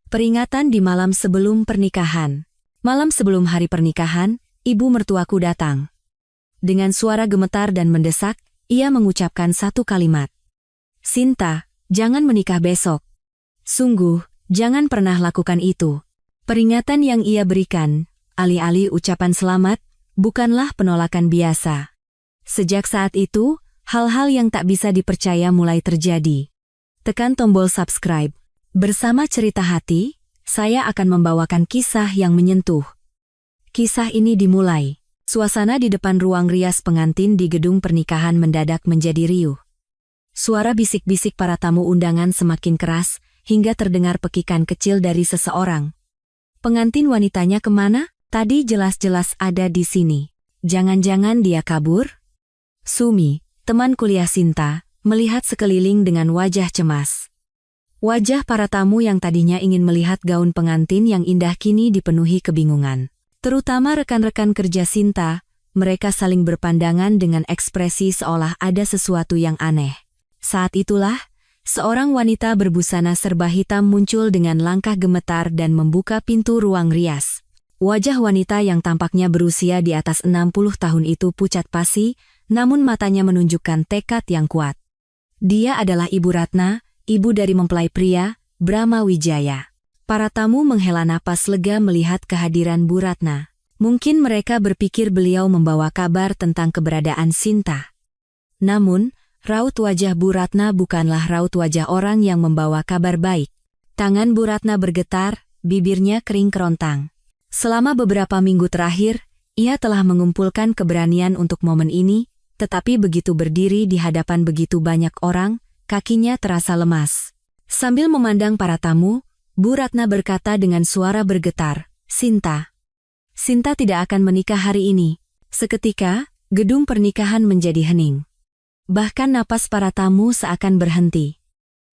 Peringatan di malam sebelum pernikahan. Malam sebelum hari pernikahan, ibu mertuaku datang. Dengan suara gemetar dan mendesak, ia mengucapkan satu kalimat. "Sinta, jangan menikah besok. Sungguh, jangan pernah lakukan itu." Peringatan yang ia berikan, alih-alih ucapan selamat, bukanlah penolakan biasa. Sejak saat itu, hal-hal yang tak bisa dipercaya mulai terjadi. Tekan tombol subscribe. Bersama Cerita Hati, saya akan membawakan kisah yang menyentuh. Kisah ini dimulai. Suasana di depan ruang rias pengantin di gedung pernikahan mendadak menjadi riuh. Suara bisik-bisik para tamu undangan semakin keras, hingga terdengar pekikan kecil dari seseorang. "Pengantin wanitanya kemana? Tadi jelas-jelas ada di sini. Jangan-jangan dia kabur?" Sumi, teman kuliah Sinta, melihat sekeliling dengan wajah cemas. Wajah para tamu yang tadinya ingin melihat gaun pengantin yang indah kini dipenuhi kebingungan. Terutama rekan-rekan kerja Sinta, mereka saling berpandangan dengan ekspresi seolah ada sesuatu yang aneh. Saat itulah, seorang wanita berbusana serba hitam muncul dengan langkah gemetar dan membuka pintu ruang rias. Wajah wanita yang tampaknya berusia di atas 60 tahun itu pucat pasi, namun matanya menunjukkan tekad yang kuat. Dia adalah Ibu Ratna, ibu dari mempelai pria, Brahma Wijaya. Para tamu menghela napas lega melihat kehadiran Bu Ratna. Mungkin mereka berpikir beliau membawa kabar tentang keberadaan Sinta. Namun, raut wajah Bu Ratna bukanlah raut wajah orang yang membawa kabar baik. Tangan Bu Ratna bergetar, bibirnya kering kerontang. Selama beberapa minggu terakhir, ia telah mengumpulkan keberanian untuk momen ini, tetapi begitu berdiri di hadapan begitu banyak orang, kakinya terasa lemas. Sambil memandang para tamu, Bu Ratna berkata dengan suara bergetar, Sinta tidak akan menikah hari ini." Seketika, gedung pernikahan menjadi hening. Bahkan napas para tamu seakan berhenti.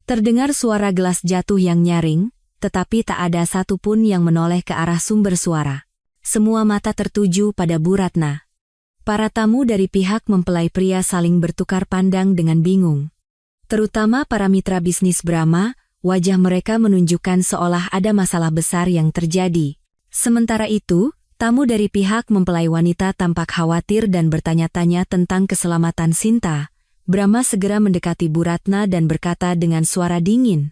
Terdengar suara gelas jatuh yang nyaring, tetapi tak ada satupun yang menoleh ke arah sumber suara. Semua mata tertuju pada Bu Ratna. Para tamu dari pihak mempelai pria saling bertukar pandang dengan bingung. Terutama para mitra bisnis Brahma, wajah mereka menunjukkan seolah ada masalah besar yang terjadi. Sementara itu, tamu dari pihak mempelai wanita tampak khawatir dan bertanya-tanya tentang keselamatan Sinta. Brahma segera mendekati Bu Ratna dan berkata dengan suara dingin.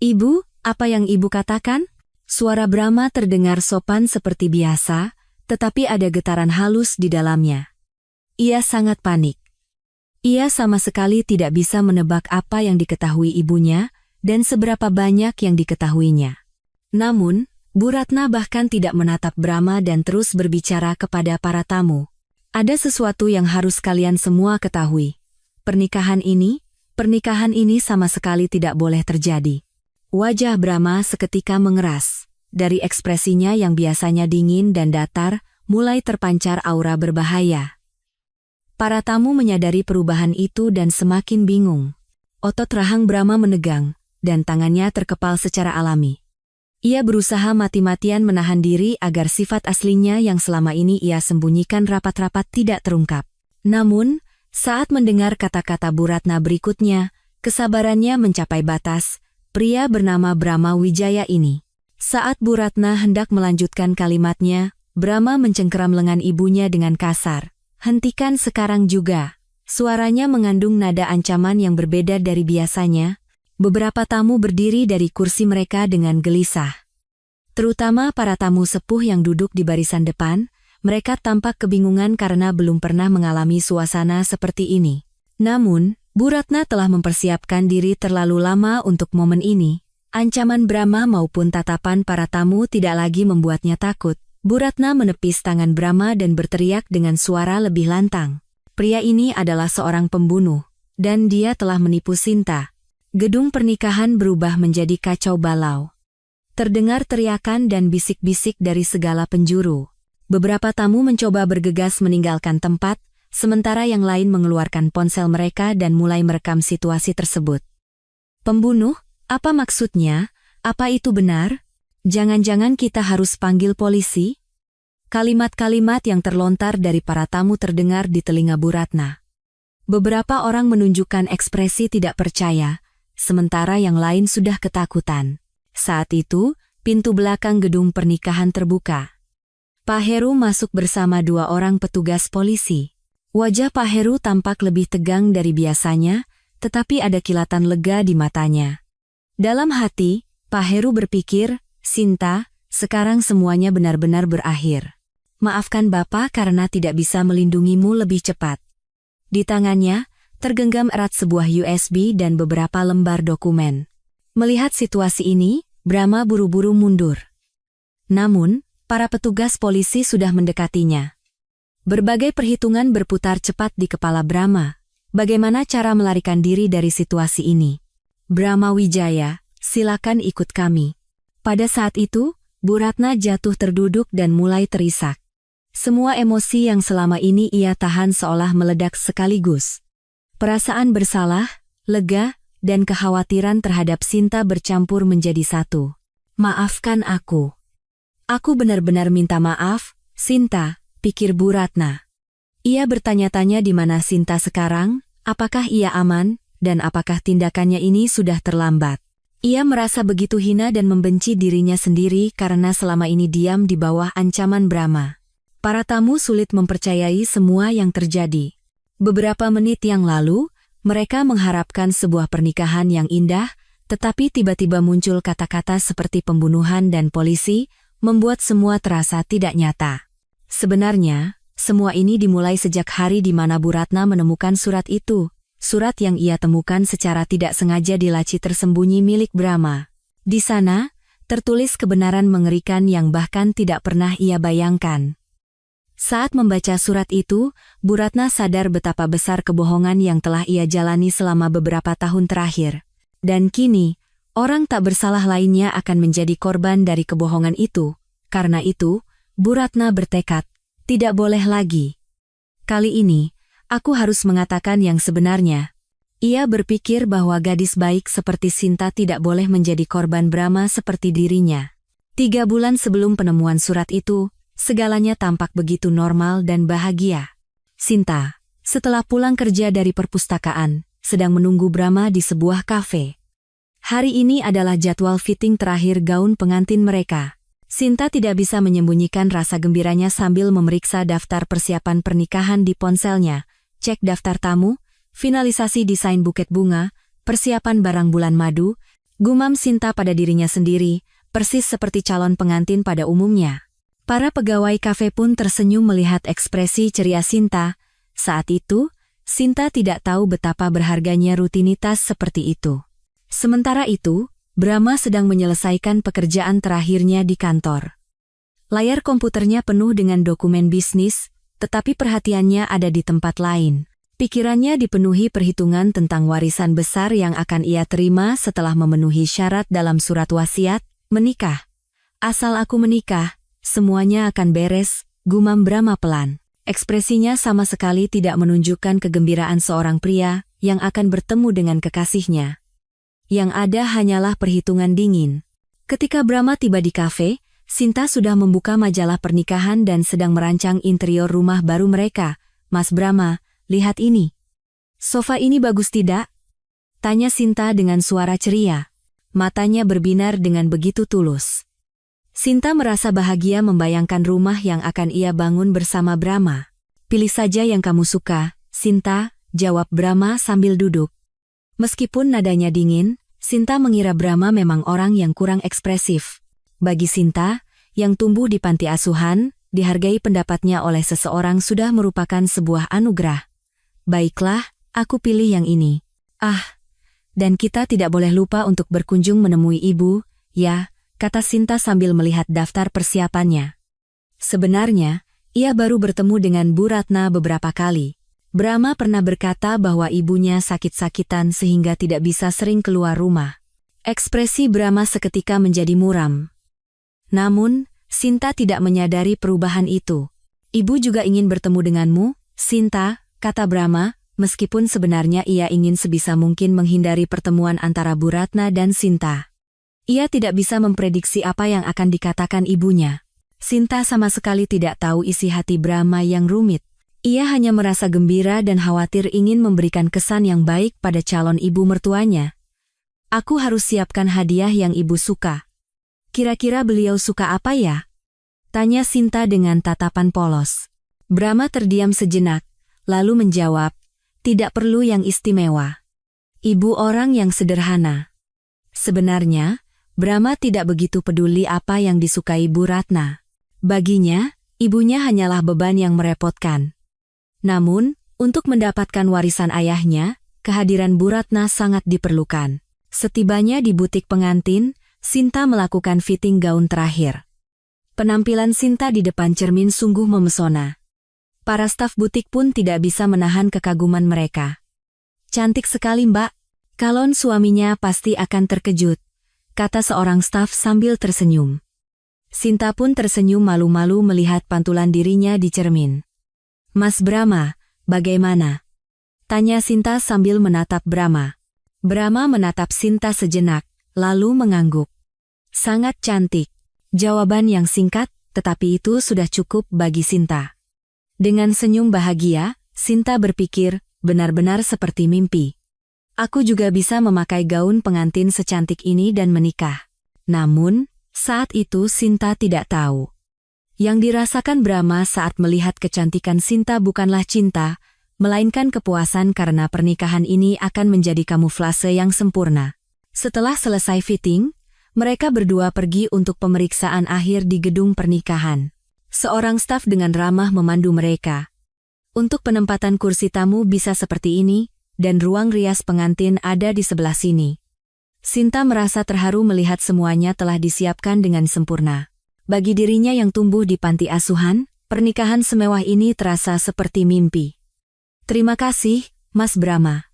"Ibu, apa yang ibu katakan?" Suara Brahma terdengar sopan seperti biasa, tetapi ada getaran halus di dalamnya. Ia sangat panik. Ia sama sekali tidak bisa menebak apa yang diketahui ibunya, dan seberapa banyak yang diketahuinya. Namun, Bu Ratna bahkan tidak menatap Brahma dan terus berbicara kepada para tamu. "Ada sesuatu yang harus kalian semua ketahui. Pernikahan ini sama sekali tidak boleh terjadi." Wajah Brahma seketika mengeras. Dari ekspresinya yang biasanya dingin dan datar, mulai terpancar aura berbahaya. Para tamu menyadari perubahan itu dan semakin bingung. Otot rahang Brahma menegang, dan tangannya terkepal secara alami. Ia berusaha mati-matian menahan diri agar sifat aslinya yang selama ini ia sembunyikan rapat-rapat tidak terungkap. Namun, saat mendengar kata-kata Bu Ratna berikutnya, kesabarannya mencapai batas. Pria bernama Brahma Wijaya ini. Saat Bu Ratna hendak melanjutkan kalimatnya, Brahma mencengkeram lengan ibunya dengan kasar. "Hentikan sekarang juga." Suaranya mengandung nada ancaman yang berbeda dari biasanya. Beberapa tamu berdiri dari kursi mereka dengan gelisah. Terutama para tamu sepuh yang duduk di barisan depan, mereka tampak kebingungan karena belum pernah mengalami suasana seperti ini. Namun, Bu Ratna telah mempersiapkan diri terlalu lama untuk momen ini. Ancaman Brahma maupun tatapan para tamu tidak lagi membuatnya takut. Bu Ratna menepis tangan Brahma dan berteriak dengan suara lebih lantang. Pria ini adalah seorang pembunuh, dan dia telah menipu Sinta. Gedung pernikahan berubah menjadi kacau balau. Terdengar teriakan dan bisik-bisik dari segala penjuru. Beberapa tamu mencoba bergegas meninggalkan tempat, sementara yang lain mengeluarkan ponsel mereka dan mulai merekam situasi tersebut. "Pembunuh? Apa maksudnya? Apa itu benar? Jangan-jangan kita harus panggil polisi?" Kalimat-kalimat yang terlontar dari para tamu terdengar di telinga Bu Ratna. Beberapa orang menunjukkan ekspresi tidak percaya, sementara yang lain sudah ketakutan. Saat itu, pintu belakang gedung pernikahan terbuka. Pak Heru masuk bersama 2 orang petugas polisi. Wajah Pak Heru tampak lebih tegang dari biasanya, tetapi ada kilatan lega di matanya. Dalam hati, Pak Heru berpikir, "Sinta, sekarang semuanya benar-benar berakhir. Maafkan Bapak karena tidak bisa melindungimu lebih cepat." Di tangannya, tergenggam erat sebuah USB dan beberapa lembar dokumen. Melihat situasi ini, Brahma buru-buru mundur. Namun, para petugas polisi sudah mendekatinya. Berbagai perhitungan berputar cepat di kepala Brahma. Bagaimana cara melarikan diri dari situasi ini? "Brahma Wijaya, silakan ikut kami." Pada saat itu, Bu Ratna jatuh terduduk dan mulai terisak. Semua emosi yang selama ini ia tahan seolah meledak sekaligus. Perasaan bersalah, lega, dan kekhawatiran terhadap Sinta bercampur menjadi satu. "Maafkan aku. Aku benar-benar minta maaf, Sinta," pikir Bu Ratna. Ia bertanya-tanya di mana Sinta sekarang, apakah ia aman, dan apakah tindakannya ini sudah terlambat. Ia merasa begitu hina dan membenci dirinya sendiri karena selama ini diam di bawah ancaman Brahma. Para tamu sulit mempercayai semua yang terjadi. Beberapa menit yang lalu, mereka mengharapkan sebuah pernikahan yang indah, tetapi tiba-tiba muncul kata-kata seperti pembunuhan dan polisi, membuat semua terasa tidak nyata. Sebenarnya, semua ini dimulai sejak hari di mana Bu Ratna menemukan surat itu. Surat yang ia temukan secara tidak sengaja di laci tersembunyi milik Brahma. Di sana, tertulis kebenaran mengerikan yang bahkan tidak pernah ia bayangkan. Saat membaca surat itu, Bu Ratna sadar betapa besar kebohongan yang telah ia jalani selama beberapa tahun terakhir. Dan kini, orang tak bersalah lainnya akan menjadi korban dari kebohongan itu. Karena itu, Bu Ratna bertekad, tidak boleh lagi. Kali ini, aku harus mengatakan yang sebenarnya. Ia berpikir bahwa gadis baik seperti Sinta tidak boleh menjadi korban Brahma seperti dirinya. 3 bulan sebelum penemuan surat itu, segalanya tampak begitu normal dan bahagia. Sinta, setelah pulang kerja dari perpustakaan, sedang menunggu Brahma di sebuah kafe. Hari ini adalah jadwal fitting terakhir gaun pengantin mereka. Sinta tidak bisa menyembunyikan rasa gembiranya sambil memeriksa daftar persiapan pernikahan di ponselnya. Cek daftar tamu, finalisasi desain buket bunga, persiapan barang bulan madu, gumam Sinta pada dirinya sendiri, persis seperti calon pengantin pada umumnya. Para pegawai kafe pun tersenyum melihat ekspresi ceria Sinta. Saat itu, Sinta tidak tahu betapa berharganya rutinitas seperti itu. Sementara itu, Brahma sedang menyelesaikan pekerjaan terakhirnya di kantor. Layar komputernya penuh dengan dokumen bisnis, tetapi perhatiannya ada di tempat lain. Pikirannya dipenuhi perhitungan tentang warisan besar yang akan ia terima setelah memenuhi syarat dalam surat wasiat, menikah. "Asal aku menikah, semuanya akan beres," gumam Brahma pelan. Ekspresinya sama sekali tidak menunjukkan kegembiraan seorang pria yang akan bertemu dengan kekasihnya. Yang ada hanyalah perhitungan dingin. Ketika Brahma tiba di kafe, Sinta sudah membuka majalah pernikahan dan sedang merancang interior rumah baru mereka. "Mas Brahma, lihat ini. Sofa ini bagus tidak?" tanya Sinta dengan suara ceria. Matanya berbinar dengan begitu tulus. Sinta merasa bahagia membayangkan rumah yang akan ia bangun bersama Brahma. "Pilih saja yang kamu suka, Sinta," jawab Brahma sambil duduk. Meskipun nadanya dingin, Sinta mengira Brahma memang orang yang kurang ekspresif. Bagi Sinta, yang tumbuh di panti asuhan, dihargai pendapatnya oleh seseorang sudah merupakan sebuah anugerah. "Baiklah, aku pilih yang ini. Dan kita tidak boleh lupa untuk berkunjung menemui ibu, ya," kata Sinta sambil melihat daftar persiapannya. Sebenarnya, ia baru bertemu dengan Bu Ratna beberapa kali. Brahma pernah berkata bahwa ibunya sakit-sakitan sehingga tidak bisa sering keluar rumah. Ekspresi Brahma seketika menjadi muram. Namun, Sinta tidak menyadari perubahan itu. "Ibu juga ingin bertemu denganmu, Sinta," kata Brahma, meskipun sebenarnya ia ingin sebisa mungkin menghindari pertemuan antara Bu Ratna dan Sinta. Ia tidak bisa memprediksi apa yang akan dikatakan ibunya. Sinta sama sekali tidak tahu isi hati Brahma yang rumit. Ia hanya merasa gembira dan khawatir ingin memberikan kesan yang baik pada calon ibu mertuanya. Aku harus siapkan hadiah yang ibu suka. Kira-kira beliau suka apa ya? Tanya Sinta dengan tatapan polos. Brahma terdiam sejenak, lalu menjawab, tidak perlu yang istimewa. Ibu orang yang sederhana. Sebenarnya, Brahma tidak begitu peduli apa yang disukai Bu Ratna. Baginya, ibunya hanyalah beban yang merepotkan. Namun, untuk mendapatkan warisan ayahnya, kehadiran Bu Ratna sangat diperlukan. Setibanya di butik pengantin, Sinta melakukan fitting gaun terakhir. Penampilan Sinta di depan cermin sungguh memesona. Para staf butik pun tidak bisa menahan kekaguman mereka. Cantik sekali Mbak. Calon suaminya pasti akan terkejut, kata seorang staf sambil tersenyum. Sinta pun tersenyum malu-malu melihat pantulan dirinya di cermin. Mas Brahma, bagaimana? Tanya Sinta sambil menatap Brahma. Brahma menatap Sinta sejenak, lalu mengangguk. Sangat cantik. Jawaban yang singkat, tetapi itu sudah cukup bagi Sinta. Dengan senyum bahagia, Sinta berpikir, benar-benar seperti mimpi. Aku juga bisa memakai gaun pengantin secantik ini dan menikah. Namun, saat itu Sinta tidak tahu. Yang dirasakan Brahma saat melihat kecantikan Sinta bukanlah cinta, melainkan kepuasan karena pernikahan ini akan menjadi kamuflase yang sempurna. Setelah selesai fitting, mereka berdua pergi untuk pemeriksaan akhir di gedung pernikahan. Seorang staf dengan ramah memandu mereka. Untuk penempatan kursi tamu bisa seperti ini, dan ruang rias pengantin ada di sebelah sini. Sinta merasa terharu melihat semuanya telah disiapkan dengan sempurna. Bagi dirinya yang tumbuh di panti asuhan, pernikahan semewah ini terasa seperti mimpi. Terima kasih, Mas Brahma.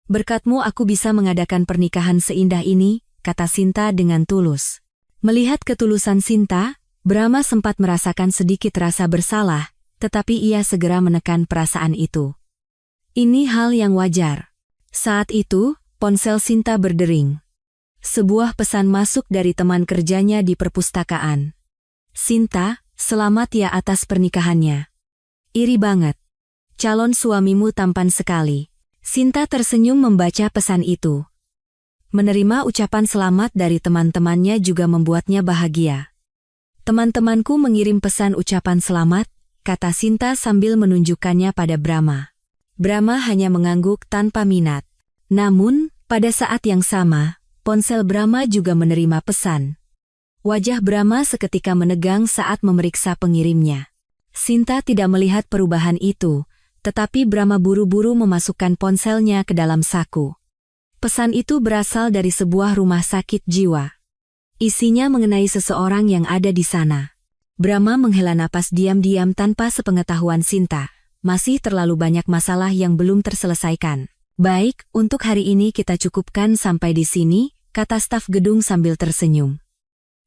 Berkatmu aku bisa mengadakan pernikahan seindah ini, kata Sinta dengan tulus. Melihat ketulusan Sinta, Brahma sempat merasakan sedikit rasa bersalah, tetapi ia segera menekan perasaan itu. Ini hal yang wajar. Saat itu, ponsel Sinta berdering. Sebuah pesan masuk dari teman kerjanya di perpustakaan. Sinta, selamat ya atas pernikahannya. Iri banget. Calon suamimu tampan sekali. Sinta tersenyum membaca pesan itu. Menerima ucapan selamat dari teman-temannya juga membuatnya bahagia. Teman-temanku mengirim pesan ucapan selamat, kata Sinta sambil menunjukkannya pada Brahma. Brahma hanya mengangguk tanpa minat. Namun, pada saat yang sama, ponsel Brahma juga menerima pesan. Wajah Brahma seketika menegang saat memeriksa pengirimnya. Sinta tidak melihat perubahan itu, tetapi Brahma buru-buru memasukkan ponselnya ke dalam saku. Pesan itu berasal dari sebuah rumah sakit jiwa. Isinya mengenai seseorang yang ada di sana. Brahma menghela napas diam-diam tanpa sepengetahuan Sinta. Masih terlalu banyak masalah yang belum terselesaikan. Baik, untuk hari ini kita cukupkan sampai di sini, kata staf gedung sambil tersenyum.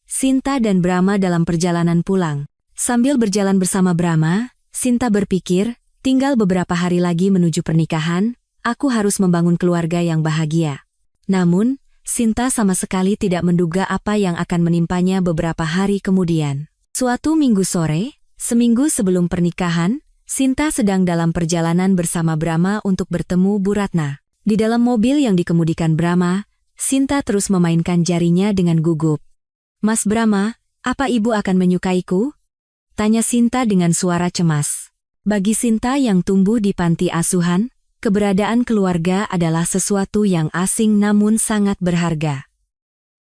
Sinta dan Brahma dalam perjalanan pulang. Sambil berjalan bersama Brahma, Sinta berpikir, tinggal beberapa hari lagi menuju pernikahan, aku harus membangun keluarga yang bahagia. Namun, Sinta sama sekali tidak menduga apa yang akan menimpanya beberapa hari kemudian. Suatu minggu sore, seminggu sebelum pernikahan, Sinta sedang dalam perjalanan bersama Brahma untuk bertemu Bu Ratna. Di dalam mobil yang dikemudikan Brahma, Sinta terus memainkan jarinya dengan gugup. Mas Brahma, apa ibu akan menyukaiku? Tanya Sinta dengan suara cemas. Bagi Sinta yang tumbuh di panti asuhan, keberadaan keluarga adalah sesuatu yang asing namun sangat berharga.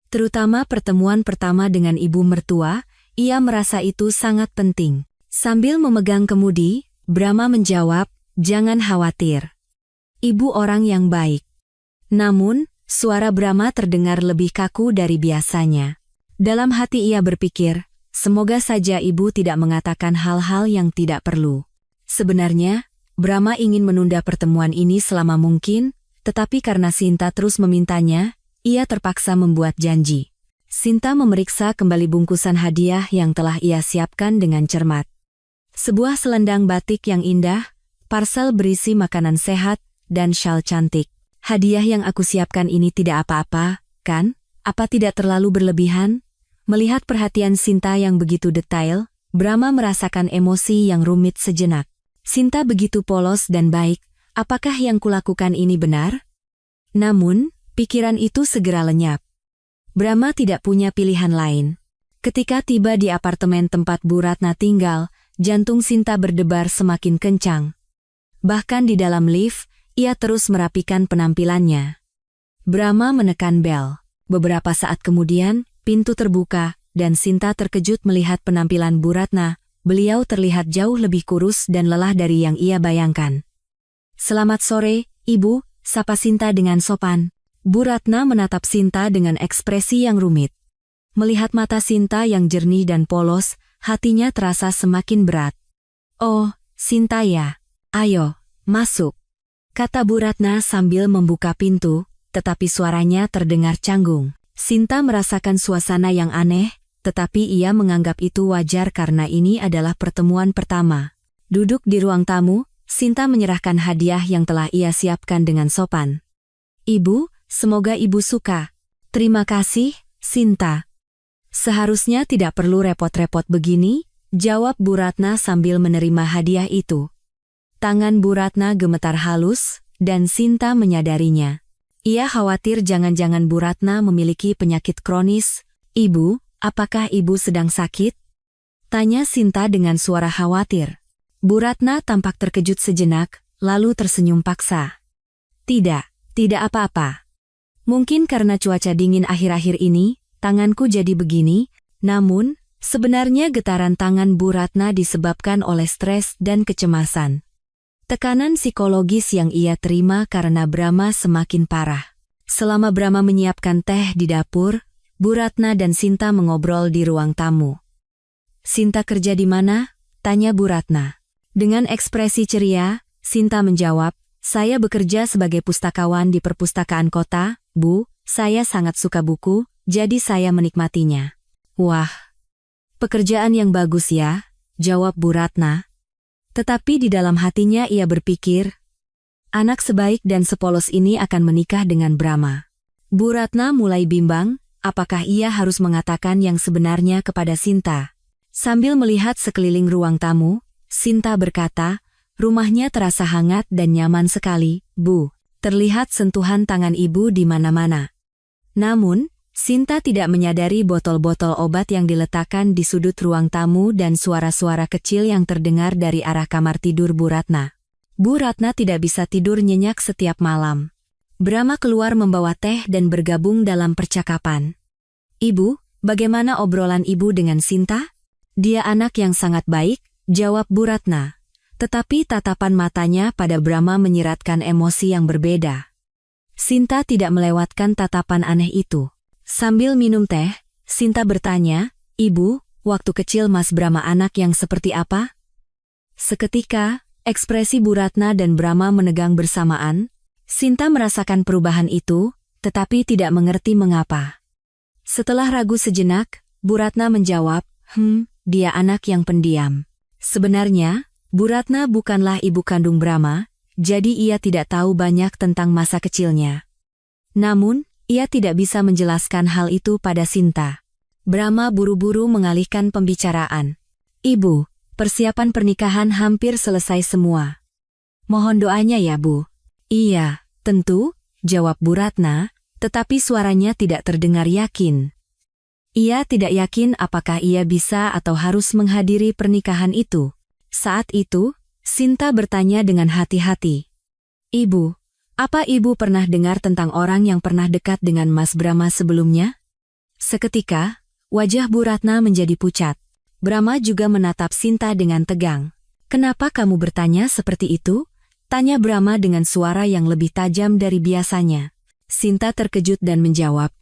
Terutama pertemuan pertama dengan ibu mertua, ia merasa itu sangat penting. Sambil memegang kemudi, Brahma menjawab, jangan khawatir. Ibu orang yang baik. Namun, suara Brahma terdengar lebih kaku dari biasanya. Dalam hati ia berpikir, semoga saja ibu tidak mengatakan hal-hal yang tidak perlu. Sebenarnya, Brahma ingin menunda pertemuan ini selama mungkin, tetapi karena Sinta terus memintanya, ia terpaksa membuat janji. Sinta memeriksa kembali bungkusan hadiah yang telah ia siapkan dengan cermat. Sebuah selendang batik yang indah, parsel berisi makanan sehat, dan syal cantik. Hadiah yang aku siapkan ini tidak apa-apa, kan? Apa tidak terlalu berlebihan? Melihat perhatian Sinta yang begitu detail, Brahma merasakan emosi yang rumit sejenak. Sinta begitu polos dan baik, apakah yang kulakukan ini benar? Namun, Pikiran itu segera lenyap. Brahma tidak punya pilihan lain. Ketika tiba di apartemen tempat Bu Ratna tinggal, jantung Sinta berdebar semakin kencang. Bahkan di dalam lift, ia terus merapikan penampilannya. Brahma menekan bel. Beberapa saat kemudian, pintu terbuka, dan Sinta terkejut melihat penampilan Bu Ratna. Beliau terlihat jauh lebih kurus dan lelah dari yang ia bayangkan. "Selamat sore, Ibu," sapa Sinta dengan sopan. Bu Ratna menatap Sinta dengan ekspresi yang rumit. Melihat mata Sinta yang jernih dan polos, hatinya terasa semakin berat. "Oh, Sinta ya. Ayo, masuk," kata Bu Ratna sambil membuka pintu, tetapi suaranya terdengar canggung. Sinta merasakan suasana yang aneh, tetapi ia menganggap itu wajar karena ini adalah pertemuan pertama. Duduk di ruang tamu, Sinta menyerahkan hadiah yang telah ia siapkan dengan sopan. "Ibu, semoga Ibu suka." "Terima kasih, Sinta." "Seharusnya tidak perlu repot-repot begini," jawab Bu Ratna sambil menerima hadiah itu. Tangan Bu Ratna gemetar halus, dan Sinta menyadarinya. Ia khawatir jangan-jangan Bu Ratna memiliki penyakit kronis. "Ibu, apakah Ibu sedang sakit?" tanya Sinta dengan suara khawatir. Bu Ratna tampak terkejut sejenak, lalu tersenyum paksa. Tidak apa-apa. Mungkin karena cuaca dingin akhir-akhir ini, tanganku jadi begini, namun, sebenarnya getaran tangan Bu Ratna disebabkan oleh stres dan kecemasan. Tekanan psikologis yang ia terima karena Brahma semakin parah. Selama Brahma menyiapkan teh di dapur, Bu Ratna dan Sinta mengobrol di ruang tamu. "Sinta kerja di mana?" tanya Bu Ratna. Dengan ekspresi ceria, Sinta menjawab, "Saya bekerja sebagai pustakawan di perpustakaan kota, Bu. Saya sangat suka buku, jadi saya menikmatinya." "Wah, pekerjaan yang bagus ya," jawab Bu Ratna. Tetapi di dalam hatinya ia berpikir, anak sebaik dan sepolos ini akan menikah dengan Brahma. Bu Ratna mulai bimbang, apakah ia harus mengatakan yang sebenarnya kepada Sinta. Sambil melihat sekeliling ruang tamu, Sinta berkata, "Rumahnya terasa hangat dan nyaman sekali, Bu. Terlihat sentuhan tangan Ibu di mana-mana." Namun, Sinta tidak menyadari botol-botol obat yang diletakkan di sudut ruang tamu dan suara-suara kecil yang terdengar dari arah kamar tidur Bu Ratna. Bu Ratna tidak bisa tidur nyenyak setiap malam. Brahma keluar membawa teh dan bergabung dalam percakapan. "Ibu, bagaimana obrolan Ibu dengan Sinta?" "Dia anak yang sangat baik," jawab Bu Ratna. Tetapi tatapan matanya pada Brahma menyiratkan emosi yang berbeda. Sinta tidak melewatkan tatapan aneh itu. Sambil minum teh, Sinta bertanya, "Ibu, waktu kecil Mas Brahma anak yang seperti apa?" Seketika, ekspresi Bu Ratna dan Brahma menegang bersamaan. Sinta merasakan perubahan itu, tetapi tidak mengerti mengapa. Setelah ragu sejenak, Bu Ratna menjawab, "Dia anak yang pendiam." Sebenarnya, Bu Ratna bukanlah ibu kandung Brahma, jadi ia tidak tahu banyak tentang masa kecilnya. Namun, ia tidak bisa menjelaskan hal itu pada Sinta. Brahma buru-buru mengalihkan pembicaraan. "Ibu, persiapan pernikahan hampir selesai semua. Mohon doanya ya, Bu." "Iya, tentu," jawab Bu Ratna, tetapi suaranya tidak terdengar yakin. Ia tidak yakin apakah ia bisa atau harus menghadiri pernikahan itu. Saat itu, Sinta bertanya dengan hati-hati, "Ibu, apa Ibu pernah dengar tentang orang yang pernah dekat dengan Mas Brahma sebelumnya?" Seketika, wajah Bu Ratna menjadi pucat. Brahma juga menatap Sinta dengan tegang. "Kenapa kamu bertanya seperti itu?" tanya Brahma dengan suara yang lebih tajam dari biasanya. Sinta terkejut dan menjawab,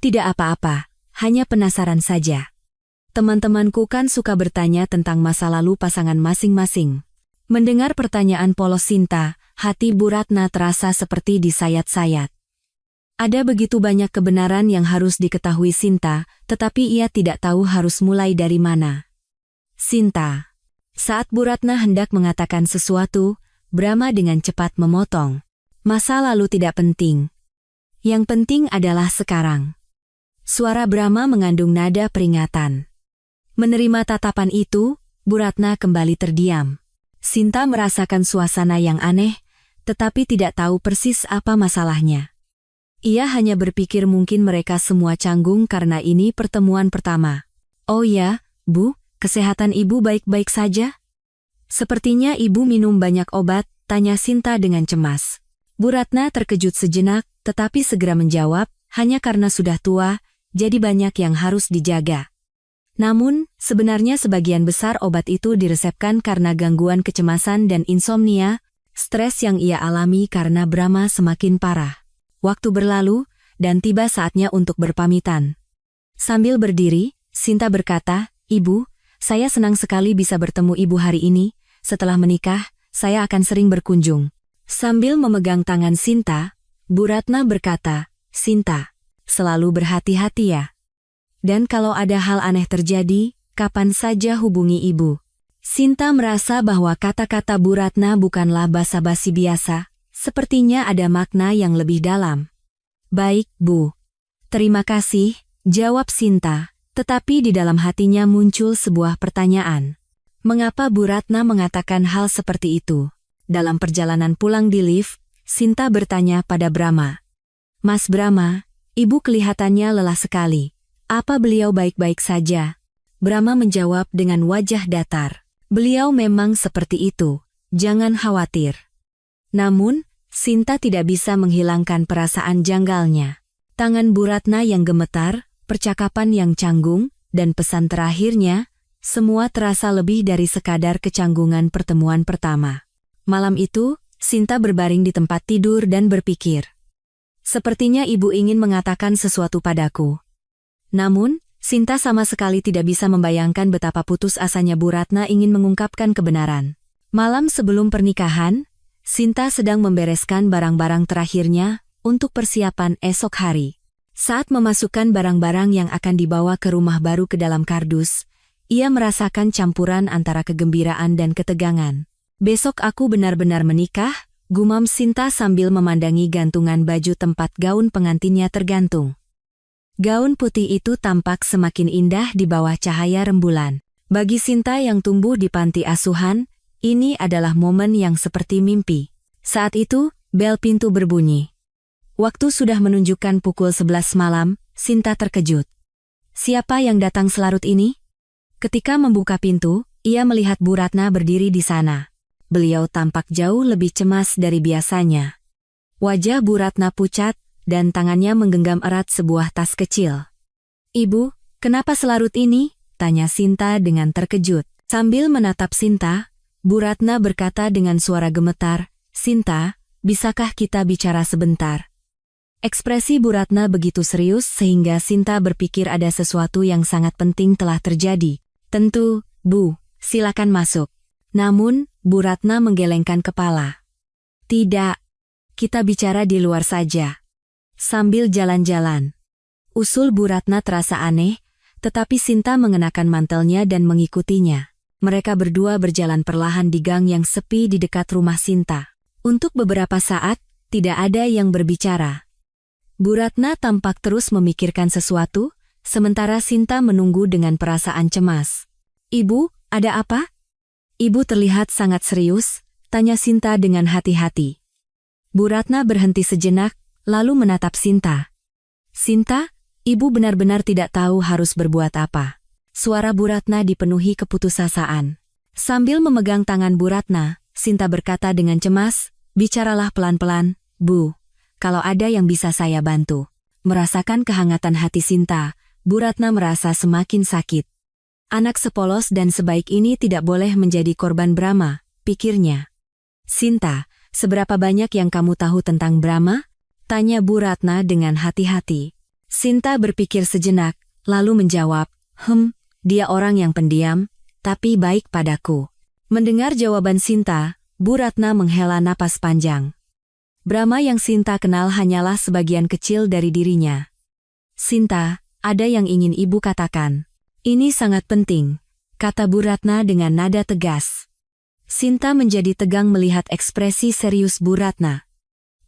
"Tidak apa-apa. Hanya penasaran saja. Teman-temanku kan suka bertanya tentang masa lalu pasangan masing-masing." Mendengar pertanyaan polos Sinta, hati Bu Ratna terasa seperti disayat-sayat. Ada begitu banyak kebenaran yang harus diketahui Sinta, tetapi ia tidak tahu harus mulai dari mana. "Sinta." Saat Bu Ratna hendak mengatakan sesuatu, Brahma dengan cepat memotong. "Masa lalu tidak penting. Yang penting adalah sekarang." Suara Brahma mengandung nada peringatan. Menerima tatapan itu, Bu Ratna kembali terdiam. Sinta merasakan suasana yang aneh, tetapi tidak tahu persis apa masalahnya. Ia hanya berpikir mungkin mereka semua canggung karena ini pertemuan pertama. Oh ya, Bu, kesehatan Ibu baik-baik saja? Sepertinya Ibu minum banyak obat, tanya Sinta dengan cemas. Bu Ratna terkejut sejenak, tetapi segera menjawab, hanya karena sudah tua, jadi banyak yang harus dijaga. Namun, sebenarnya sebagian besar obat itu diresepkan karena gangguan kecemasan dan insomnia, stres yang ia alami karena Brahma semakin parah. Waktu berlalu, dan tiba saatnya untuk berpamitan. Sambil berdiri, Sinta berkata, Ibu, saya senang sekali bisa bertemu Ibu hari ini. Setelah menikah, saya akan sering berkunjung. Sambil memegang tangan Sinta, Bu Ratna berkata, Sinta, selalu berhati-hati ya. Dan kalau ada hal aneh terjadi, kapan saja hubungi Ibu. Sinta merasa bahwa kata-kata Bu Ratna bukanlah basa-basi biasa. Sepertinya ada makna yang lebih dalam. Baik, Bu. Terima kasih, jawab Sinta, tetapi di dalam hatinya muncul sebuah pertanyaan. Mengapa Bu Ratna mengatakan hal seperti itu? Dalam perjalanan pulang di lift, Sinta bertanya pada Brahma. Mas Brahma, Ibu kelihatannya lelah sekali. Apa beliau baik-baik saja? Brahma menjawab dengan wajah datar. Beliau memang seperti itu, jangan khawatir. Namun, Sinta tidak bisa menghilangkan perasaan janggalnya. Tangan Bu Ratna yang gemetar, percakapan yang canggung, dan pesan terakhirnya, semua terasa lebih dari sekadar kecanggungan pertemuan pertama. Malam itu, Sinta berbaring di tempat tidur dan berpikir. Sepertinya Ibu ingin mengatakan sesuatu padaku. Namun, Sinta sama sekali tidak bisa membayangkan betapa putus asanya Bu Ratna ingin mengungkapkan kebenaran. Malam sebelum pernikahan, Sinta sedang membereskan barang-barang terakhirnya untuk persiapan esok hari. Saat memasukkan barang-barang yang akan dibawa ke rumah baru ke dalam kardus, ia merasakan campuran antara kegembiraan dan ketegangan. Besok aku benar-benar menikah, gumam Sinta sambil memandangi gantungan baju tempat gaun pengantinnya tergantung. Gaun putih itu tampak semakin indah di bawah cahaya rembulan. Bagi Sinta yang tumbuh di panti asuhan, ini adalah momen yang seperti mimpi. Saat itu, bel pintu berbunyi. Waktu sudah menunjukkan pukul 11 malam, Sinta terkejut. Siapa yang datang selarut ini? Ketika membuka pintu, ia melihat Bu Ratna berdiri di sana. Beliau tampak jauh lebih cemas dari biasanya. Wajah Bu Ratna pucat, dan tangannya menggenggam erat sebuah tas kecil. Ibu, kenapa selarut ini? Tanya Sinta dengan terkejut. Sambil menatap Sinta, Bu Ratna berkata dengan suara gemetar, Sinta, bisakah kita bicara sebentar? Ekspresi Bu Ratna begitu serius sehingga Sinta berpikir ada sesuatu yang sangat penting telah terjadi. Tentu, Bu, silakan masuk. Namun, Bu Ratna menggelengkan kepala. Tidak, kita bicara di luar saja. Sambil jalan-jalan. Usul Bu Ratna terasa aneh, tetapi Sinta mengenakan mantelnya dan mengikutinya. Mereka berdua berjalan perlahan di gang yang sepi di dekat rumah Sinta. Untuk beberapa saat, tidak ada yang berbicara. Bu Ratna tampak terus memikirkan sesuatu, sementara Sinta menunggu dengan perasaan cemas. Ibu, ada apa? Ibu terlihat sangat serius, tanya Sinta dengan hati-hati. Bu Ratna berhenti sejenak, lalu menatap Sinta. Sinta, Ibu benar-benar tidak tahu harus berbuat apa. Suara Bu Ratna dipenuhi keputusasaan. Sambil memegang tangan Bu Ratna, Sinta berkata dengan cemas, bicaralah pelan-pelan, Bu. Kalau ada yang bisa saya bantu. Merasakan kehangatan hati Sinta, Bu Ratna merasa semakin sakit. Anak sepolos dan sebaik ini tidak boleh menjadi korban Brahma, pikirnya. Sinta, seberapa banyak yang kamu tahu tentang Brahma? Tanya Bu Ratna dengan hati-hati. Sinta berpikir sejenak, lalu menjawab, dia orang yang pendiam, tapi baik padaku. Mendengar jawaban Sinta, Bu Ratna menghela napas panjang. Brahma yang Sinta kenal hanyalah sebagian kecil dari dirinya. Sinta, ada yang ingin Ibu katakan. Ini sangat penting, kata Bu Ratna dengan nada tegas. Sinta menjadi tegang melihat ekspresi serius Bu Ratna.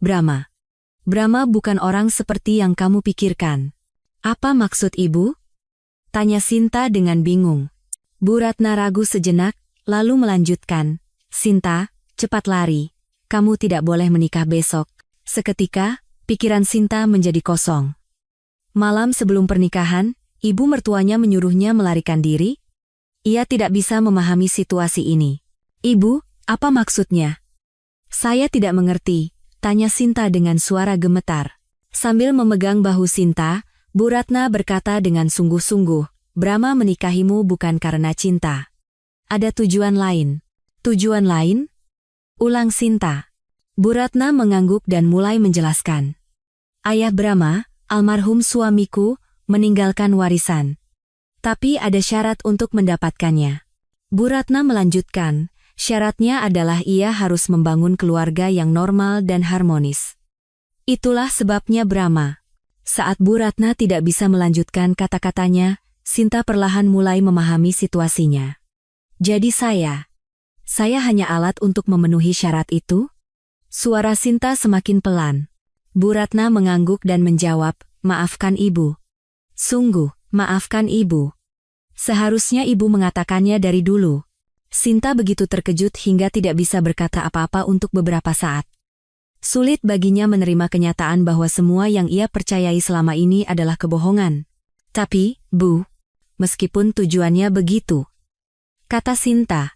Brahma bukan orang seperti yang kamu pikirkan. Apa maksud Ibu? Tanya Sinta dengan bingung. Bu Ratna ragu sejenak, lalu melanjutkan. Sinta, cepat lari. Kamu tidak boleh menikah besok. Seketika, Pikiran Sinta menjadi kosong. Malam sebelum pernikahan, ibu mertuanya menyuruhnya melarikan diri. Ia tidak bisa memahami situasi ini. "Ibu, apa maksudnya?" "Saya tidak mengerti," tanya Sinta dengan suara gemetar. Sambil memegang bahu Sinta, Bu Ratna berkata dengan sungguh-sungguh, "Brahma menikahimu bukan karena cinta. Ada tujuan lain." "Tujuan lain?" ulang Sinta. Bu Ratna mengangguk dan mulai menjelaskan. "Ayah Brahma, almarhum suamiku, meninggalkan warisan. Tapi ada syarat untuk mendapatkannya." Bu Ratna melanjutkan, "Syaratnya adalah ia harus membangun keluarga yang normal dan harmonis." Itulah sebabnya Brahma. Saat Bu Ratna tidak bisa melanjutkan kata-katanya, Sinta perlahan mulai memahami situasinya. "Jadi saya hanya alat untuk memenuhi syarat itu?" Suara Sinta semakin pelan. Bu Ratna mengangguk dan menjawab, "Maafkan Ibu. Sungguh, maafkan Ibu. Seharusnya Ibu mengatakannya dari dulu." Sinta begitu terkejut hingga tidak bisa berkata apa-apa untuk beberapa saat. Sulit baginya menerima kenyataan bahwa semua yang ia percayai selama ini adalah kebohongan. "Tapi, Bu, meskipun tujuannya begitu," kata Sinta,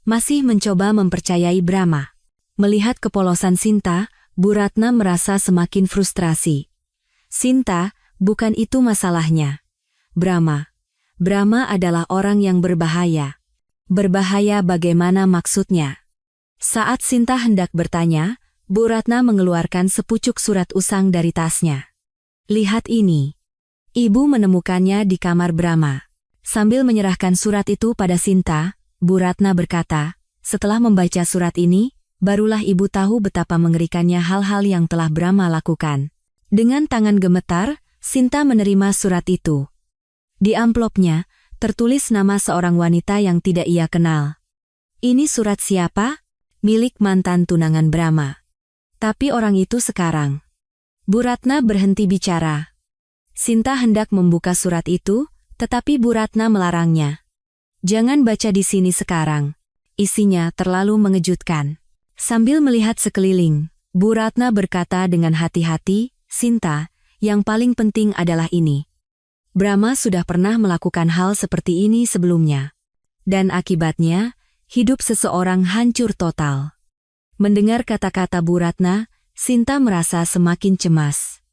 masih mencoba mempercayai Brahma. Melihat kepolosan Sinta, Bu Ratna merasa semakin frustrasi. "Sinta, bukan itu masalahnya. Brahma adalah orang yang berbahaya." "Berbahaya bagaimana maksudnya?" Saat Sinta hendak bertanya, Bu Ratna mengeluarkan sepucuk surat usang dari tasnya. "Lihat ini." Ibu menemukannya di kamar Brahma. Sambil menyerahkan surat itu pada Sinta, Bu Ratna berkata, "Setelah membaca surat ini, barulah ibu tahu betapa mengerikannya hal-hal yang telah Brahma lakukan." Dengan tangan gemetar, Sinta menerima surat itu. Di amplopnya, tertulis nama seorang wanita yang tidak ia kenal. "Ini surat siapa?" "Milik mantan tunangan Brahma." "Tapi orang itu sekarang..." Bu Ratna berhenti bicara. Sinta hendak membuka surat itu, tetapi Bu Ratna melarangnya. "Jangan baca di sini sekarang. Isinya terlalu mengejutkan." Sambil melihat sekeliling, Bu Ratna berkata dengan hati-hati, "Sinta, yang paling penting adalah ini. Brahma sudah pernah melakukan hal seperti ini sebelumnya. Dan akibatnya, hidup seseorang hancur total." Mendengar kata-kata Bu Ratna, Sinta merasa semakin cemas.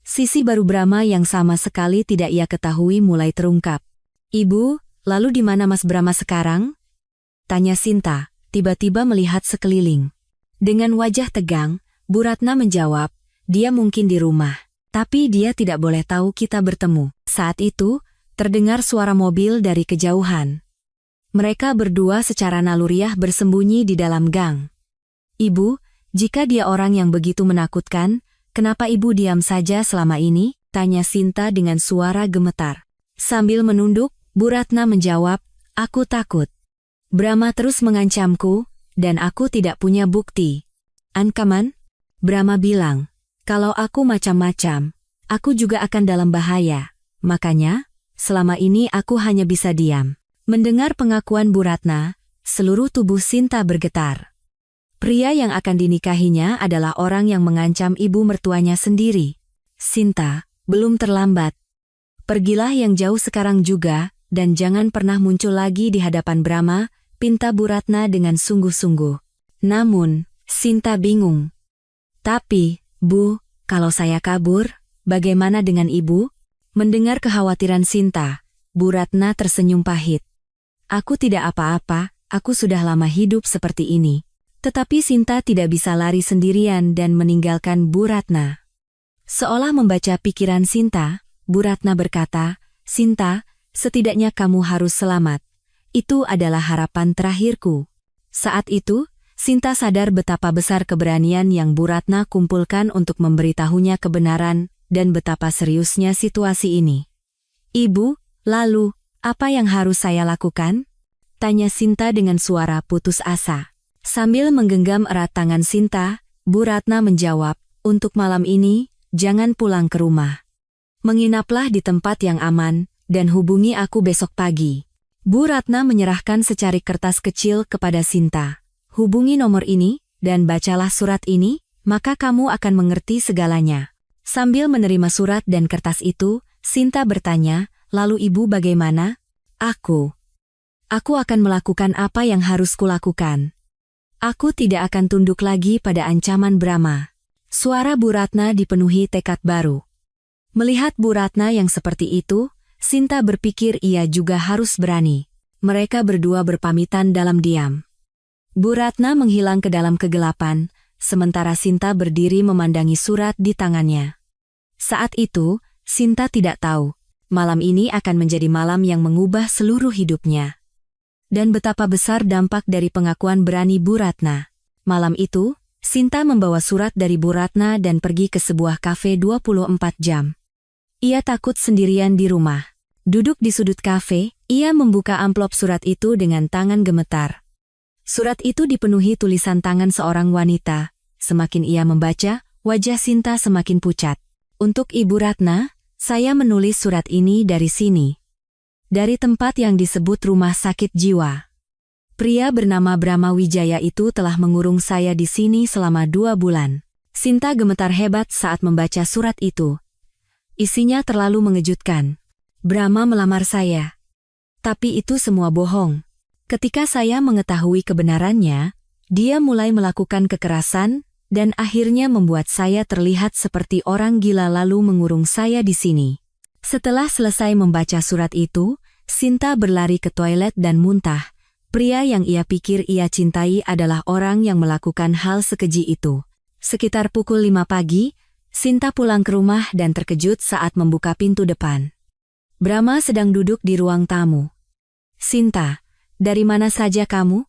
Sisi baru Brahma yang sama sekali tidak ia ketahui mulai terungkap. "Ibu, lalu di mana Mas Brahma sekarang?" tanya Sinta, tiba-tiba melihat sekeliling. Dengan wajah tegang, Bu Ratna menjawab, "Dia mungkin di rumah. Tapi dia tidak boleh tahu kita bertemu." Saat itu, terdengar suara mobil dari kejauhan. Mereka berdua secara naluriah bersembunyi di dalam gang. "Ibu, jika dia orang yang begitu menakutkan, kenapa Ibu diam saja selama ini?" tanya Sinta dengan suara gemetar. Sambil menunduk, Bu Ratna menjawab, "Aku takut. Brahma terus mengancamku, dan aku tidak punya bukti." "Ancaman?" Brahma bilang, "Kalau aku macam-macam, aku juga akan dalam bahaya. Makanya, selama ini aku hanya bisa diam." Mendengar pengakuan Bu Ratna, seluruh tubuh Sinta bergetar. Pria yang akan dinikahinya adalah orang yang mengancam ibu mertuanya sendiri. "Sinta, belum terlambat. Pergilah yang jauh sekarang juga, dan jangan pernah muncul lagi di hadapan Brahma," pinta Bu Ratna dengan sungguh-sungguh. Namun, Sinta bingung. "Tapi, Bu, kalau saya kabur, bagaimana dengan Ibu?" Mendengar kekhawatiran Sinta, Bu Ratna tersenyum pahit. "Aku tidak apa-apa, aku sudah lama hidup seperti ini." Tetapi Sinta tidak bisa lari sendirian dan meninggalkan Bu Ratna. Seolah membaca pikiran Sinta, Bu Ratna berkata, "Sinta, setidaknya kamu harus selamat. Itu adalah harapan terakhirku." Saat itu, Sinta sadar betapa besar keberanian yang Bu Ratna kumpulkan untuk memberitahunya kebenaran dan betapa seriusnya situasi ini. "Ibu, lalu, apa yang harus saya lakukan?" tanya Sinta dengan suara putus asa. Sambil menggenggam erat tangan Sinta, Bu Ratna menjawab, "Untuk malam ini, jangan pulang ke rumah. Menginaplah di tempat yang aman, dan hubungi aku besok pagi." Bu Ratna menyerahkan secarik kertas kecil kepada Sinta. "Hubungi nomor ini, dan bacalah surat ini," maka kamu akan mengerti segalanya. Sambil menerima surat dan kertas itu, Sinta bertanya, lalu ibu bagaimana? Aku akan melakukan apa yang harus kulakukan. Aku tidak akan tunduk lagi pada ancaman Brahma. Suara Bu Ratna dipenuhi tekad baru. Melihat Bu Ratna yang seperti itu, Sinta berpikir ia juga harus berani. Mereka berdua berpamitan dalam diam. Bu Ratna menghilang ke dalam kegelapan, sementara Sinta berdiri memandangi surat di tangannya. Saat itu, Sinta tidak tahu, malam ini akan menjadi malam yang mengubah seluruh hidupnya. Dan betapa besar dampak dari pengakuan berani Bu Ratna. Malam itu, Sinta membawa surat dari Bu Ratna dan pergi ke sebuah kafe 24 jam. Ia takut sendirian di rumah. Duduk di sudut kafe, ia membuka amplop surat itu dengan tangan gemetar. Surat itu dipenuhi tulisan tangan seorang wanita. Semakin ia membaca, wajah Sinta semakin pucat. Untuk Ibu Ratna, saya menulis surat ini dari sini. Dari tempat yang disebut rumah sakit jiwa. Pria bernama Brahma Wijaya itu telah mengurung saya di sini selama 2 bulan. Sinta gemetar hebat saat membaca surat itu. Isinya terlalu mengejutkan. Brahma melamar saya. Tapi itu semua bohong. Ketika saya mengetahui kebenarannya, dia mulai melakukan kekerasan, dan akhirnya membuat saya terlihat seperti orang gila lalu mengurung saya di sini. Setelah selesai membaca surat itu, Sinta berlari ke toilet dan muntah. Pria yang ia pikir ia cintai adalah orang yang melakukan hal sekeji itu. Sekitar pukul 5 pagi, Sinta pulang ke rumah dan terkejut saat membuka pintu depan. Brahma sedang duduk di ruang tamu. Sinta, dari mana saja kamu?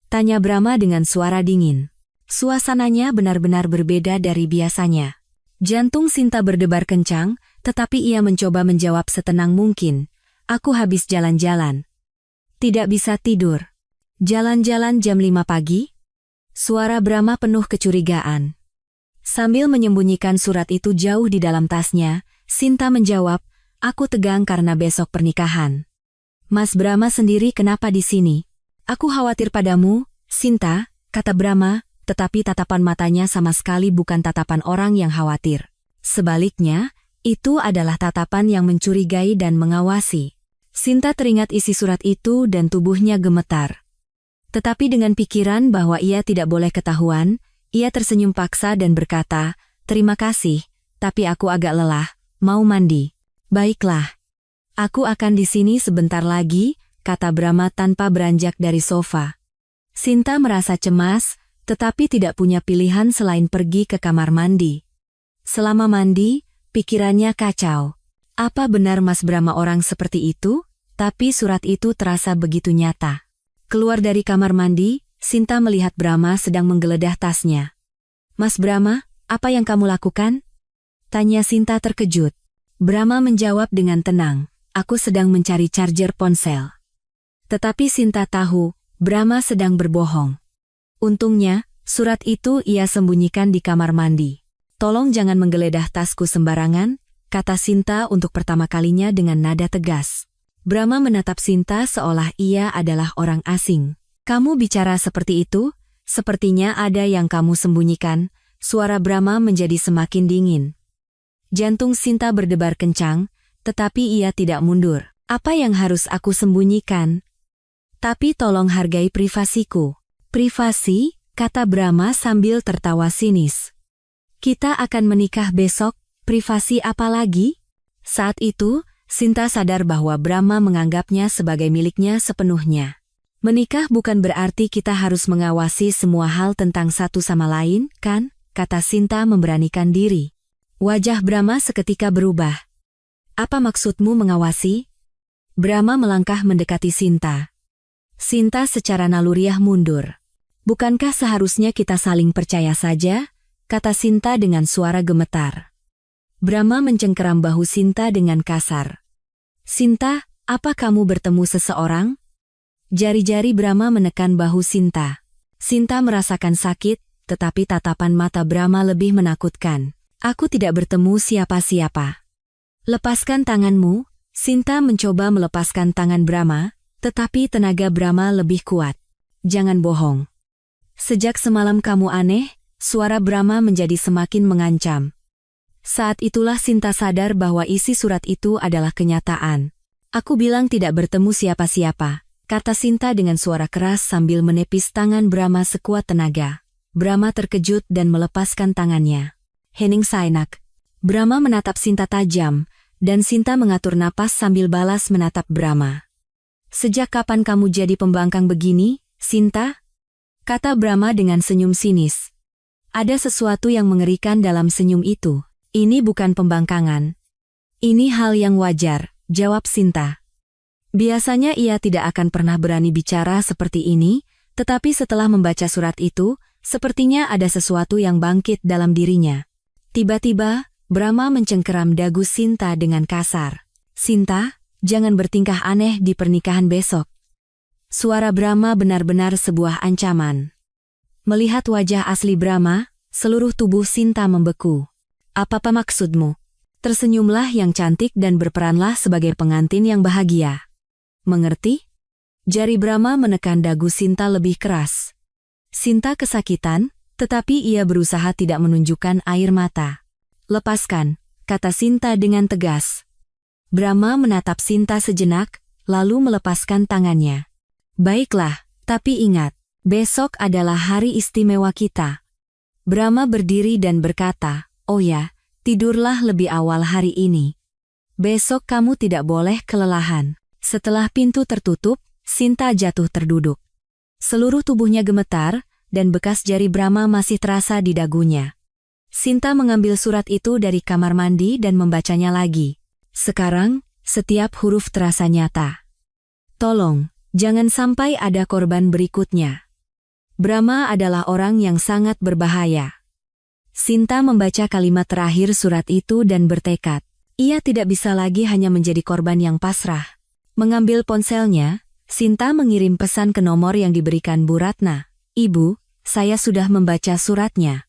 Tanya Brahma dengan suara dingin. Suasananya benar-benar berbeda dari biasanya. Jantung Sinta berdebar kencang, tetapi ia mencoba menjawab setenang mungkin. Aku habis jalan-jalan. Tidak bisa tidur. Jalan-jalan jam 5 pagi? Suara Brahma penuh kecurigaan. Sambil menyembunyikan surat itu jauh di dalam tasnya, Sinta menjawab, aku tegang karena besok pernikahan. Mas Brahma sendiri kenapa di sini? Aku khawatir padamu, Sinta, kata Brahma. Tetapi tatapan matanya sama sekali bukan tatapan orang yang khawatir. Sebaliknya, itu adalah tatapan yang mencurigai dan mengawasi. Sinta teringat isi surat itu dan tubuhnya gemetar. Tetapi dengan pikiran bahwa ia tidak boleh ketahuan, ia tersenyum paksa dan berkata, terima kasih, tapi aku agak lelah, mau mandi. Baiklah. Aku akan di sini sebentar lagi, kata Brahma tanpa beranjak dari sofa. Sinta merasa cemas, tetapi tidak punya pilihan selain pergi ke kamar mandi. Selama mandi, pikirannya kacau. Apa benar Mas Brahma orang seperti itu? Tapi surat itu terasa begitu nyata. Keluar dari kamar mandi, Sinta melihat Brahma sedang menggeledah tasnya. Mas Brahma, apa yang kamu lakukan? Tanya Sinta terkejut. Brahma menjawab dengan tenang, aku sedang mencari charger ponsel. Tetapi Sinta tahu, Brahma sedang berbohong. Untungnya, surat itu ia sembunyikan di kamar mandi. Tolong jangan menggeledah tasku sembarangan, kata Sinta untuk pertama kalinya dengan nada tegas. Brahma menatap Sinta seolah ia adalah orang asing. Kamu bicara seperti itu? Sepertinya ada yang kamu sembunyikan. Suara Brahma menjadi semakin dingin. Jantung Sinta berdebar kencang, tetapi ia tidak mundur. Apa yang harus aku sembunyikan? Tapi tolong hargai privasiku. Privasi, kata Brahma sambil tertawa sinis. Kita akan menikah besok, privasi apa lagi? Saat itu, Sinta sadar bahwa Brahma menganggapnya sebagai miliknya sepenuhnya. Menikah bukan berarti kita harus mengawasi semua hal tentang satu sama lain, kan? Kata Sinta memberanikan diri. Wajah Brahma seketika berubah. Apa maksudmu mengawasi? Brahma melangkah mendekati Sinta. Sinta secara naluriah mundur. Bukankah seharusnya kita saling percaya saja? Kata Sinta dengan suara gemetar. Brahma mencengkeram bahu Sinta dengan kasar. Sinta, apa kamu bertemu seseorang? Jari-jari Brahma menekan bahu Sinta. Sinta merasakan sakit, tetapi tatapan mata Brahma lebih menakutkan. Aku tidak bertemu siapa-siapa. Lepaskan tanganmu. Sinta mencoba melepaskan tangan Brahma, tetapi tenaga Brahma lebih kuat. Jangan bohong. Sejak semalam kamu aneh, Suara Brahma menjadi semakin mengancam. Saat itulah Sinta sadar bahwa isi surat itu adalah kenyataan. Aku bilang tidak bertemu siapa-siapa, kata Sinta dengan suara keras sambil menepis tangan Brahma sekuat tenaga. Brahma terkejut dan melepaskan tangannya. Hening Sainak. Brahma menatap Sinta tajam, dan Sinta mengatur napas sambil balas menatap Brahma. Sejak kapan kamu jadi pembangkang begini, Sinta? Kata Brahma dengan senyum sinis. Ada sesuatu yang mengerikan dalam senyum itu. Ini bukan pembangkangan. Ini hal yang wajar, jawab Sinta. Biasanya ia tidak akan pernah berani bicara seperti ini, tetapi setelah membaca surat itu, sepertinya ada sesuatu yang bangkit dalam dirinya. Tiba-tiba, Brahma mencengkeram dagu Sinta dengan kasar. Sinta, jangan bertingkah aneh di pernikahan besok. Suara Brahma benar-benar sebuah ancaman. Melihat wajah asli Brahma, seluruh tubuh Sinta membeku. Apa maksudmu? Tersenyumlah yang cantik dan berperanlah sebagai pengantin yang bahagia. Mengerti? Jari Brahma menekan dagu Sinta lebih keras. Sinta kesakitan, tetapi ia berusaha tidak menunjukkan air mata. Lepaskan, kata Sinta dengan tegas. Brahma menatap Sinta sejenak, lalu melepaskan tangannya. Baiklah, tapi ingat, besok adalah hari istimewa kita. Brahma berdiri dan berkata, oh ya, tidurlah lebih awal hari ini. Besok kamu tidak boleh kelelahan. Setelah pintu tertutup, Sinta jatuh terduduk. Seluruh tubuhnya gemetar, dan bekas jari Brahma masih terasa di dagunya. Sinta mengambil surat itu dari kamar mandi dan membacanya lagi. Sekarang, setiap huruf terasa nyata. Tolong, jangan sampai ada korban berikutnya. Brahma adalah orang yang sangat berbahaya. Sinta membaca kalimat terakhir surat itu dan bertekad. Ia tidak bisa lagi hanya menjadi korban yang pasrah. Mengambil ponselnya, Sinta mengirim pesan ke nomor yang diberikan Bu Ratna. Ibu, saya sudah membaca suratnya.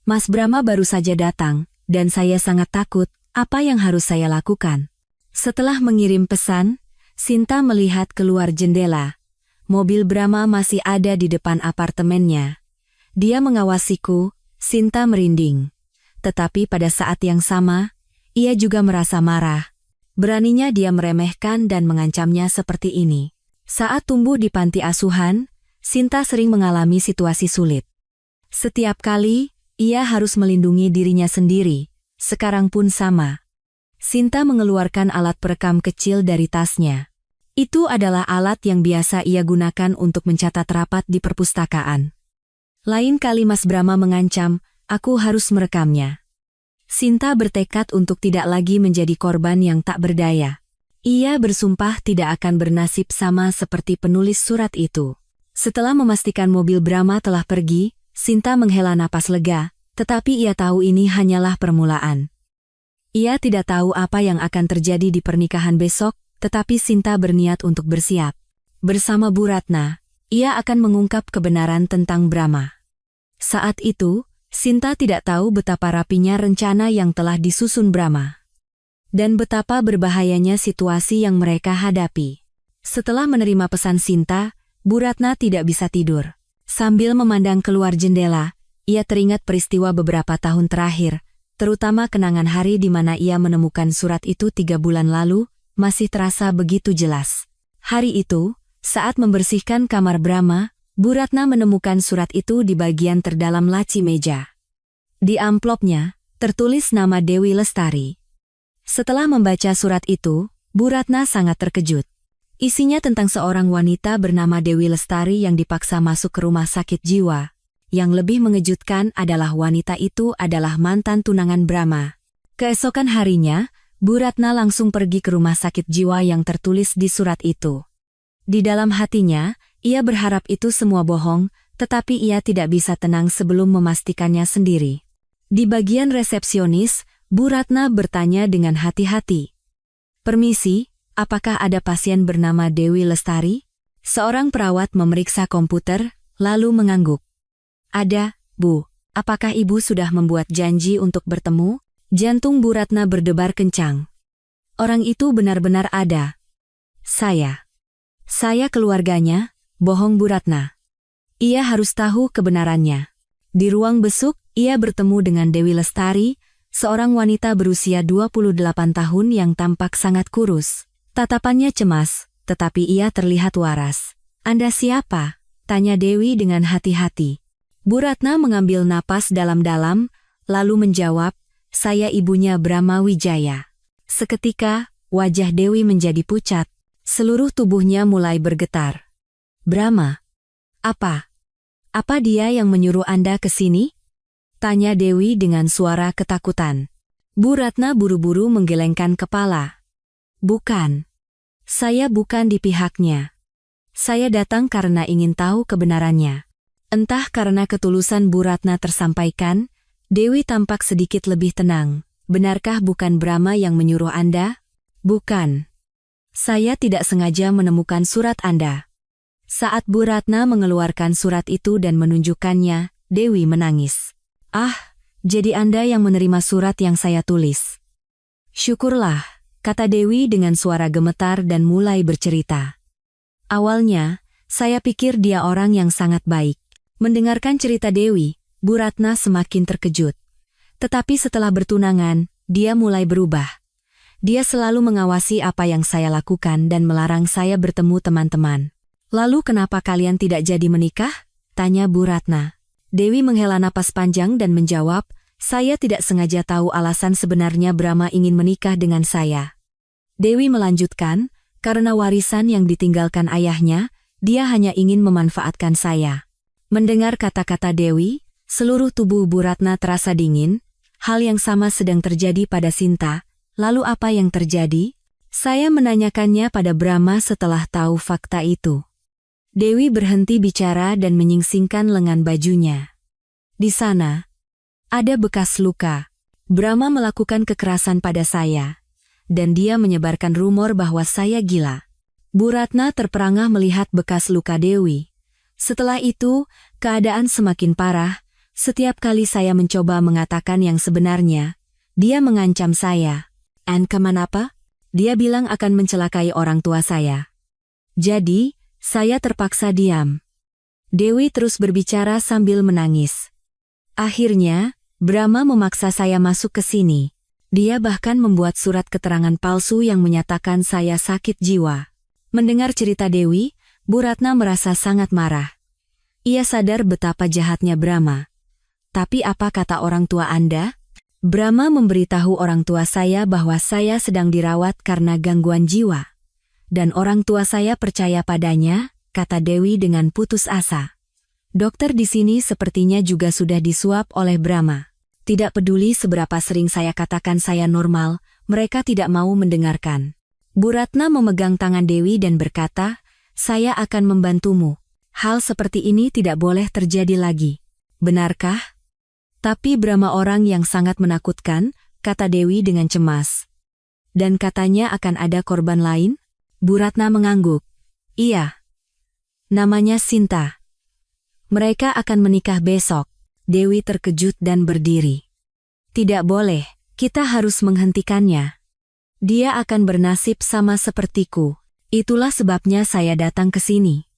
Mas Brahma baru saja datang, dan saya sangat takut, apa yang harus saya lakukan? Setelah mengirim pesan, Sinta melihat keluar jendela. Mobil Brahma masih ada di depan apartemennya. Dia mengawasiku, Sinta merinding. Tetapi pada saat yang sama, ia juga merasa marah. Beraninya dia meremehkan dan mengancamnya seperti ini. Saat tumbuh di panti asuhan, Sinta sering mengalami situasi sulit. Setiap kali, ia harus melindungi dirinya sendiri, sekarang pun sama. Sinta mengeluarkan alat perekam kecil dari tasnya. Itu adalah alat yang biasa ia gunakan untuk mencatat rapat di perpustakaan. Lain kali Mas Brahma mengancam, aku harus merekamnya. Sinta bertekad untuk tidak lagi menjadi korban yang tak berdaya. Ia bersumpah tidak akan bernasib sama seperti penulis surat itu. Setelah memastikan mobil Brahma telah pergi, Sinta menghela napas lega, tetapi ia tahu ini hanyalah permulaan. Ia tidak tahu apa yang akan terjadi di pernikahan besok, tetapi Sinta berniat untuk bersiap. Bersama Bu Ratna, ia akan mengungkap kebenaran tentang Brahma. Saat itu, Sinta tidak tahu betapa rapinya rencana yang telah disusun Brahma. Dan betapa berbahayanya situasi yang mereka hadapi. Setelah menerima pesan Sinta, Bu Ratna tidak bisa tidur. Sambil memandang keluar jendela, ia teringat peristiwa beberapa tahun terakhir, terutama kenangan hari di mana ia menemukan surat itu 3 bulan lalu, masih terasa begitu jelas. Hari itu, saat membersihkan kamar Brahma, Bu Ratna menemukan surat itu di bagian terdalam laci meja. Di amplopnya, tertulis nama Dewi Lestari. Setelah membaca surat itu, Bu Ratna sangat terkejut. Isinya tentang seorang wanita bernama Dewi Lestari yang dipaksa masuk ke rumah sakit jiwa. Yang lebih mengejutkan adalah wanita itu adalah mantan tunangan Brahma. Keesokan harinya, Bu Ratna langsung pergi ke rumah sakit jiwa yang tertulis di surat itu. Di dalam hatinya, ia berharap itu semua bohong, tetapi ia tidak bisa tenang sebelum memastikannya sendiri. Di bagian resepsionis, Bu Ratna bertanya dengan hati-hati. Permisi, apakah ada pasien bernama Dewi Lestari? Seorang perawat memeriksa komputer, lalu mengangguk. Ada, Bu. Apakah Ibu sudah membuat janji untuk bertemu? Jantung Bu Ratna berdebar kencang. Orang itu benar-benar ada. Saya keluarganya, bohong Bu Ratna. Ia harus tahu kebenarannya. Di ruang besuk, ia bertemu dengan Dewi Lestari, seorang wanita berusia 28 tahun yang tampak sangat kurus. Tatapannya cemas, tetapi ia terlihat waras. "Anda siapa?" tanya Dewi dengan hati-hati. Bu Ratna mengambil napas dalam-dalam, lalu menjawab, "Saya ibunya Brahma Wijaya." Seketika, wajah Dewi menjadi pucat. Seluruh tubuhnya mulai bergetar. "Brahma? Apa? Apa dia yang menyuruh Anda ke sini?" tanya Dewi dengan suara ketakutan. Bu Ratna buru-buru menggelengkan kepala. "Bukan. Saya bukan di pihaknya. Saya datang karena ingin tahu kebenarannya." Entah karena ketulusan Bu Ratna tersampaikan, Dewi tampak sedikit lebih tenang. "Benarkah bukan Brahma yang menyuruh Anda?" "Bukan. Saya tidak sengaja menemukan surat Anda." Saat Bu Ratna mengeluarkan surat itu dan menunjukkannya, Dewi menangis. "Ah, jadi Anda yang menerima surat yang saya tulis." "Syukurlah," kata Dewi dengan suara gemetar dan mulai bercerita. "Awalnya, saya pikir dia orang yang sangat baik." Mendengarkan cerita Dewi, Bu Ratna semakin terkejut. Tetapi setelah bertunangan, dia mulai berubah. Dia selalu mengawasi apa yang saya lakukan dan melarang saya bertemu teman-teman. "Lalu kenapa kalian tidak jadi menikah?" tanya Bu Ratna. Dewi menghela napas panjang dan menjawab, "Saya tidak sengaja tahu alasan sebenarnya Brahma ingin menikah dengan saya." Dewi melanjutkan, "Karena warisan yang ditinggalkan ayahnya, dia hanya ingin memanfaatkan saya." Mendengar kata-kata Dewi, seluruh tubuh Bu Ratna terasa dingin. Hal yang sama sedang terjadi pada Sinta. Lalu apa yang terjadi? Saya menanyakannya pada Brahma setelah tahu fakta itu. Dewi berhenti bicara dan menyingsingkan lengan bajunya. "Di sana, ada bekas luka. Brahma melakukan kekerasan pada saya. Dan dia menyebarkan rumor bahwa saya gila." Bu Ratna terperangah melihat bekas luka Dewi. Setelah itu, keadaan semakin parah. Setiap kali saya mencoba mengatakan yang sebenarnya, dia mengancam saya. Kenapa? Dia bilang akan mencelakai orang tua saya. Jadi, saya terpaksa diam." Dewi terus berbicara sambil menangis. "Akhirnya, Brahma memaksa saya masuk ke sini. Dia bahkan membuat surat keterangan palsu yang menyatakan saya sakit jiwa." Mendengar cerita Dewi, Bu Ratna merasa sangat marah. Ia sadar betapa jahatnya Brahma. "Tapi apa kata orang tua Anda?" "Brahma memberitahu orang tua saya bahwa saya sedang dirawat karena gangguan jiwa. Dan orang tua saya percaya padanya," kata Dewi dengan putus asa. "Dokter di sini sepertinya juga sudah disuap oleh Brahma. Tidak peduli seberapa sering saya katakan saya normal, mereka tidak mau mendengarkan." Bu Ratna memegang tangan Dewi dan berkata, "Saya akan membantumu. Hal seperti ini tidak boleh terjadi lagi. Benarkah?" "Tapi Brahma orang yang sangat menakutkan," kata Dewi dengan cemas. "Dan katanya akan ada korban lain?" Bu Ratna mengangguk. "Iya. Namanya Sinta. Mereka akan menikah besok." Dewi terkejut dan berdiri. "Tidak boleh, kita harus menghentikannya. Dia akan bernasib sama sepertiku. Itulah sebabnya saya datang ke sini."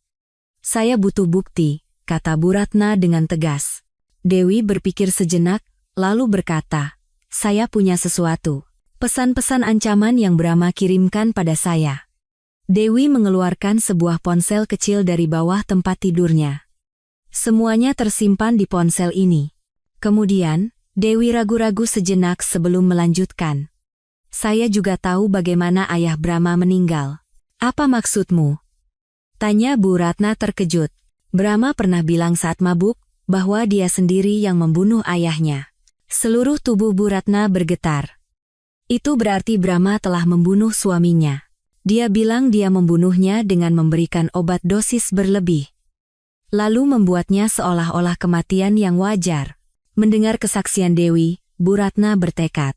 "Saya butuh bukti," kata Bu Ratna dengan tegas. Dewi berpikir sejenak, lalu berkata, "Saya punya sesuatu. Pesan-pesan ancaman yang Brahma kirimkan pada saya." Dewi mengeluarkan sebuah ponsel kecil dari bawah tempat tidurnya. Semuanya tersimpan di ponsel ini. Kemudian, Dewi ragu-ragu sejenak sebelum melanjutkan. "Saya juga tahu bagaimana ayah Brahma meninggal." "Apa maksudmu?" tanya Bu Ratna terkejut. "Brahma pernah bilang saat mabuk, bahwa dia sendiri yang membunuh ayahnya." Seluruh tubuh Bu Ratna bergetar. Itu berarti Brahma telah membunuh suaminya. Dia bilang dia membunuhnya dengan memberikan obat dosis berlebih. Lalu membuatnya seolah-olah kematian yang wajar. Mendengar kesaksian Dewi, Bu Ratna bertekad.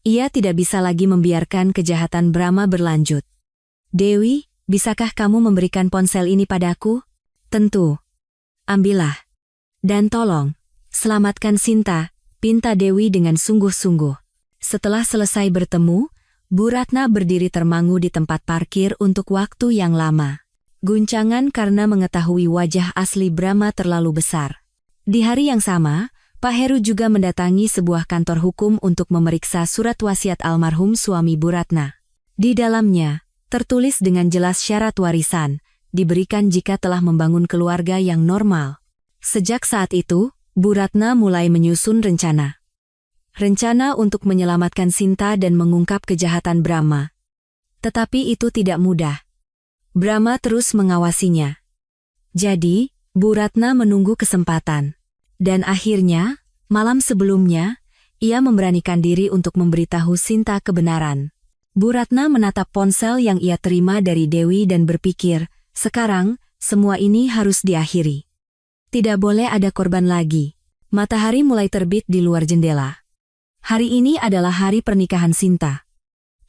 Ia tidak bisa lagi membiarkan kejahatan Brahma berlanjut. "Dewi, bisakah kamu memberikan ponsel ini padaku?" "Tentu. Ambillah. Dan tolong, selamatkan Sinta," pinta Dewi dengan sungguh-sungguh. Setelah selesai bertemu, Bu Ratna berdiri termangu di tempat parkir untuk waktu yang lama. Guncangan karena mengetahui wajah asli Brahma terlalu besar. Di hari yang sama, Pak Heru juga mendatangi sebuah kantor hukum untuk memeriksa surat wasiat almarhum suami Bu Ratna. Di dalamnya, tertulis dengan jelas syarat warisan, diberikan jika telah membangun keluarga yang normal. Sejak saat itu, Bu Ratna mulai menyusun rencana. Rencana untuk menyelamatkan Sinta dan mengungkap kejahatan Brahma. Tetapi itu tidak mudah. Brahma terus mengawasinya. Jadi, Bu Ratna menunggu kesempatan. Dan akhirnya, malam sebelumnya, ia memberanikan diri untuk memberitahu Sinta kebenaran. Bu Ratna menatap ponsel yang ia terima dari Dewi dan berpikir, sekarang, semua ini harus diakhiri. Tidak boleh ada korban lagi. Matahari mulai terbit di luar jendela. Hari ini adalah hari pernikahan Sinta.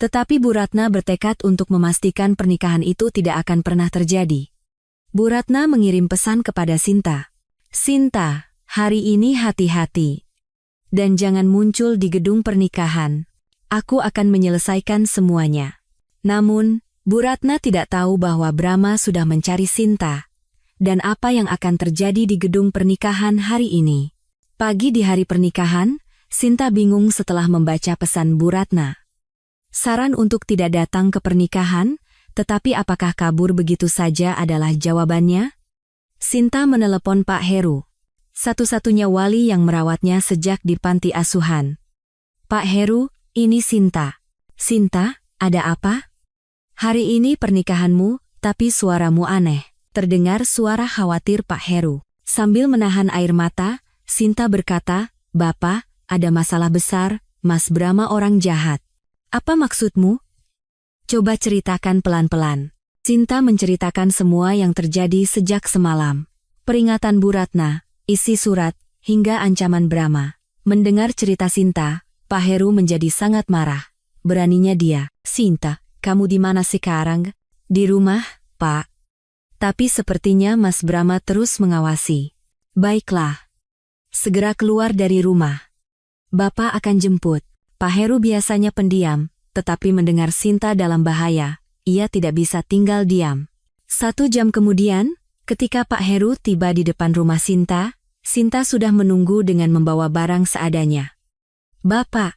Tetapi Bu Ratna bertekad untuk memastikan pernikahan itu tidak akan pernah terjadi. Bu Ratna mengirim pesan kepada Sinta. Sinta, hari ini hati-hati. Dan jangan muncul di gedung pernikahan. Aku akan menyelesaikan semuanya. Namun, Bu Ratna tidak tahu bahwa Brahma sudah mencari Sinta. Dan apa yang akan terjadi di gedung pernikahan hari ini. Pagi di hari pernikahan, Sinta bingung setelah membaca pesan Bu Ratna. Saran untuk tidak datang ke pernikahan, tetapi apakah kabur begitu saja adalah jawabannya? Sinta menelepon Pak Heru, satu-satunya wali yang merawatnya sejak di panti asuhan. Pak Heru, ini Sinta. Sinta, ada apa? Hari ini pernikahanmu, tapi suaramu aneh. Terdengar suara khawatir Pak Heru. Sambil menahan air mata, Sinta berkata, Bapak, ada masalah besar, Mas Brahma orang jahat. Apa maksudmu? Coba ceritakan pelan-pelan. Sinta menceritakan semua yang terjadi sejak semalam. Peringatan Bu Ratna, isi surat, hingga ancaman Brahma. Mendengar cerita Sinta, Pak Heru menjadi sangat marah. Beraninya dia, Sinta, kamu di mana sekarang? Di rumah, Pak. Tapi sepertinya Mas Brahma terus mengawasi. Baiklah. Segera keluar dari rumah. Bapak akan jemput. Pak Heru biasanya pendiam. Tetapi mendengar Sinta dalam bahaya, ia tidak bisa tinggal diam. 1 jam kemudian, ketika Pak Heru tiba di depan rumah Sinta, Sinta sudah menunggu dengan membawa barang seadanya. Bapak!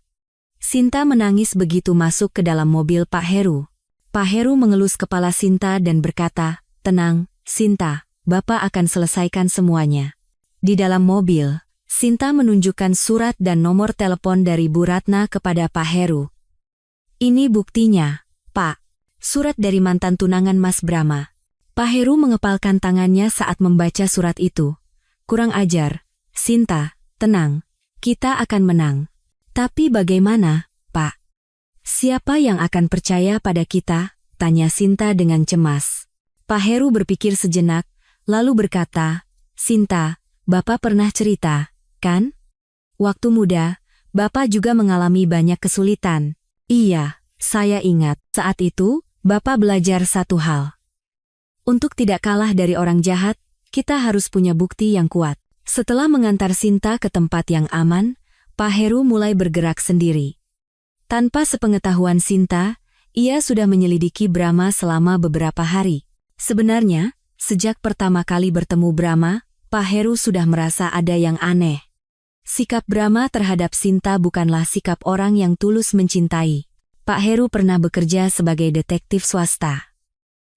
Sinta menangis begitu masuk ke dalam mobil Pak Heru. Pak Heru mengelus kepala Sinta dan berkata, tenang, Sinta, Bapak akan selesaikan semuanya. Di dalam mobil, Sinta menunjukkan surat dan nomor telepon dari Bu Ratna kepada Pak Heru. Ini buktinya, Pak. Surat dari mantan tunangan Mas Brahma. Pak Heru mengepalkan tangannya saat membaca surat itu. Kurang ajar. Sinta, tenang. Kita akan menang. Tapi bagaimana, Pak? Siapa yang akan percaya pada kita? Tanya Sinta dengan cemas. Pak Heru berpikir sejenak, lalu berkata, Sinta, Bapak pernah cerita, kan? Waktu muda, Bapak juga mengalami banyak kesulitan. Iya, saya ingat. Saat itu, Bapak belajar satu hal. Untuk tidak kalah dari orang jahat, kita harus punya bukti yang kuat. Setelah mengantar Sinta ke tempat yang aman, Pak Heru mulai bergerak sendiri. Tanpa sepengetahuan Sinta, ia sudah menyelidiki Brahma selama beberapa hari. Sebenarnya, sejak pertama kali bertemu Brahma, Pak Heru sudah merasa ada yang aneh. Sikap Brahma terhadap Sinta bukanlah sikap orang yang tulus mencintai. Pak Heru pernah bekerja sebagai detektif swasta.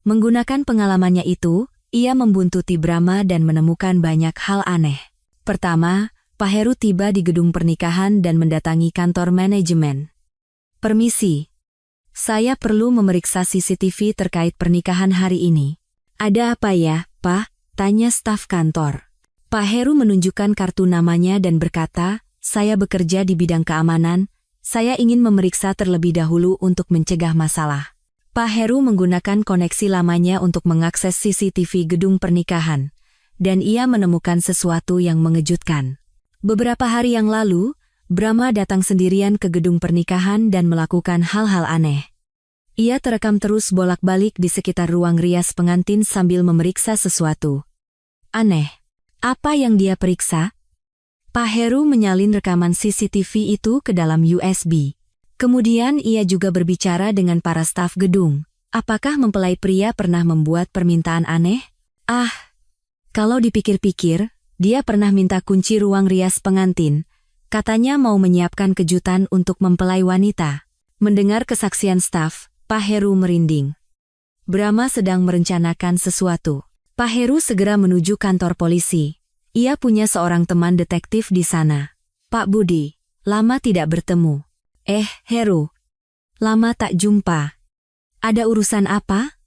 Menggunakan pengalamannya itu, ia membuntuti Brahma dan menemukan banyak hal aneh. Pertama, Pak Heru tiba di gedung pernikahan dan mendatangi kantor manajemen. Permisi. Saya perlu memeriksa CCTV terkait pernikahan hari ini. Ada apa ya, Pak? Tanya staf kantor. Pak Heru menunjukkan kartu namanya dan berkata, saya bekerja di bidang keamanan, saya ingin memeriksa terlebih dahulu untuk mencegah masalah. Pak Heru menggunakan koneksi lamanya untuk mengakses CCTV gedung pernikahan, dan ia menemukan sesuatu yang mengejutkan. Beberapa hari yang lalu, Brahma datang sendirian ke gedung pernikahan dan melakukan hal-hal aneh. Ia terekam terus bolak-balik di sekitar ruang rias pengantin sambil memeriksa sesuatu. Aneh. Apa yang dia periksa? Pak Heru menyalin rekaman CCTV itu ke dalam USB. Kemudian ia juga berbicara dengan para staf gedung. Apakah mempelai pria pernah membuat permintaan aneh? Kalau dipikir-pikir, Dia pernah minta kunci ruang rias pengantin. Katanya mau menyiapkan kejutan untuk mempelai wanita. Mendengar kesaksian staf, Pak Heru merinding. Brahma sedang merencanakan sesuatu. Pak Heru segera menuju kantor polisi. Ia punya seorang teman detektif di sana. Pak Budi, lama tidak bertemu. Heru. Lama tak jumpa. Ada urusan apa?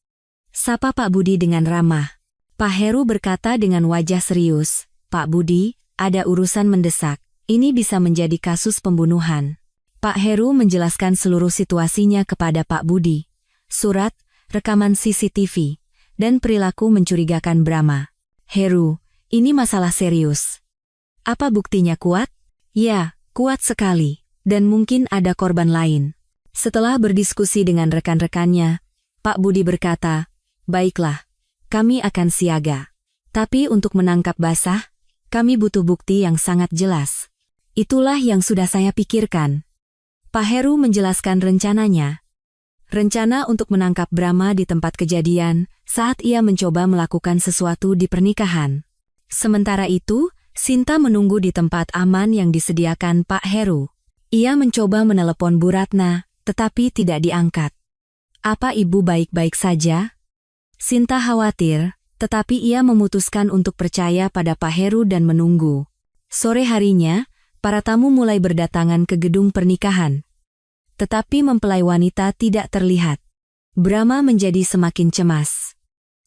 Sapa Pak Budi dengan ramah. Pak Heru berkata dengan wajah serius, Pak Budi, ada urusan mendesak. Ini bisa menjadi kasus pembunuhan. Pak Heru menjelaskan seluruh situasinya kepada Pak Budi. Surat, rekaman CCTV, dan perilaku mencurigakan Brahma. Heru, ini masalah serius. Apa buktinya kuat? Ya, kuat sekali. Dan mungkin ada korban lain. Setelah berdiskusi dengan rekan-rekannya, Pak Budi berkata, baiklah, kami akan siaga. Tapi untuk menangkap basah, kami butuh bukti yang sangat jelas. Itulah yang sudah saya pikirkan. Pak Heru menjelaskan rencananya. Rencana untuk menangkap Brahma di tempat kejadian saat ia mencoba melakukan sesuatu di pernikahan. Sementara itu, Sinta menunggu di tempat aman yang disediakan Pak Heru. Ia mencoba menelepon Bu Ratna, tetapi tidak diangkat. Apa ibu baik-baik saja? Sinta khawatir, tetapi ia memutuskan untuk percaya pada Pak Heru dan menunggu. Sore harinya, para tamu mulai berdatangan ke gedung pernikahan. Tetapi mempelai wanita tidak terlihat. Brahma menjadi semakin cemas.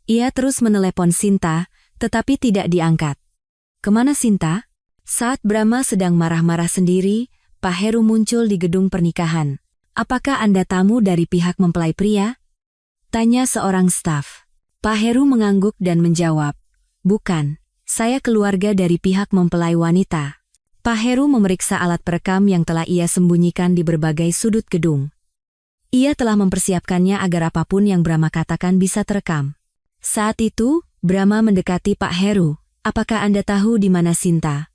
Ia terus menelepon Sinta, tetapi tidak diangkat. Kemana Sinta? Saat Brahma sedang marah-marah sendiri, Pak Heru muncul di gedung pernikahan. Apakah Anda tamu dari pihak mempelai pria? Tanya seorang staf. Pak Heru mengangguk dan menjawab, bukan, saya keluarga dari pihak mempelai wanita. Pak Heru memeriksa alat perekam yang telah ia sembunyikan di berbagai sudut gedung. Ia telah mempersiapkannya agar apapun yang Brahma katakan bisa terekam. Saat itu, Brahma mendekati Pak Heru. Apakah Anda tahu di mana Sinta?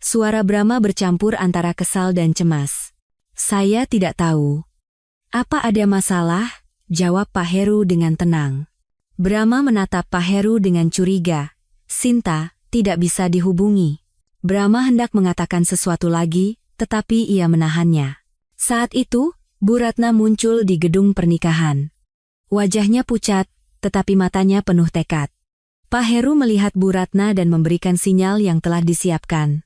Suara Brahma bercampur antara kesal dan cemas. Saya tidak tahu. Apa ada masalah? Jawab Pak Heru dengan tenang. Brahma menatap Pak Heru dengan curiga. Sinta tidak bisa dihubungi. Brahma hendak mengatakan sesuatu lagi, tetapi ia menahannya. Saat itu, Bu Ratna muncul di gedung pernikahan. Wajahnya pucat, tetapi matanya penuh tekad. Pak Heru melihat Bu Ratna dan memberikan sinyal yang telah disiapkan.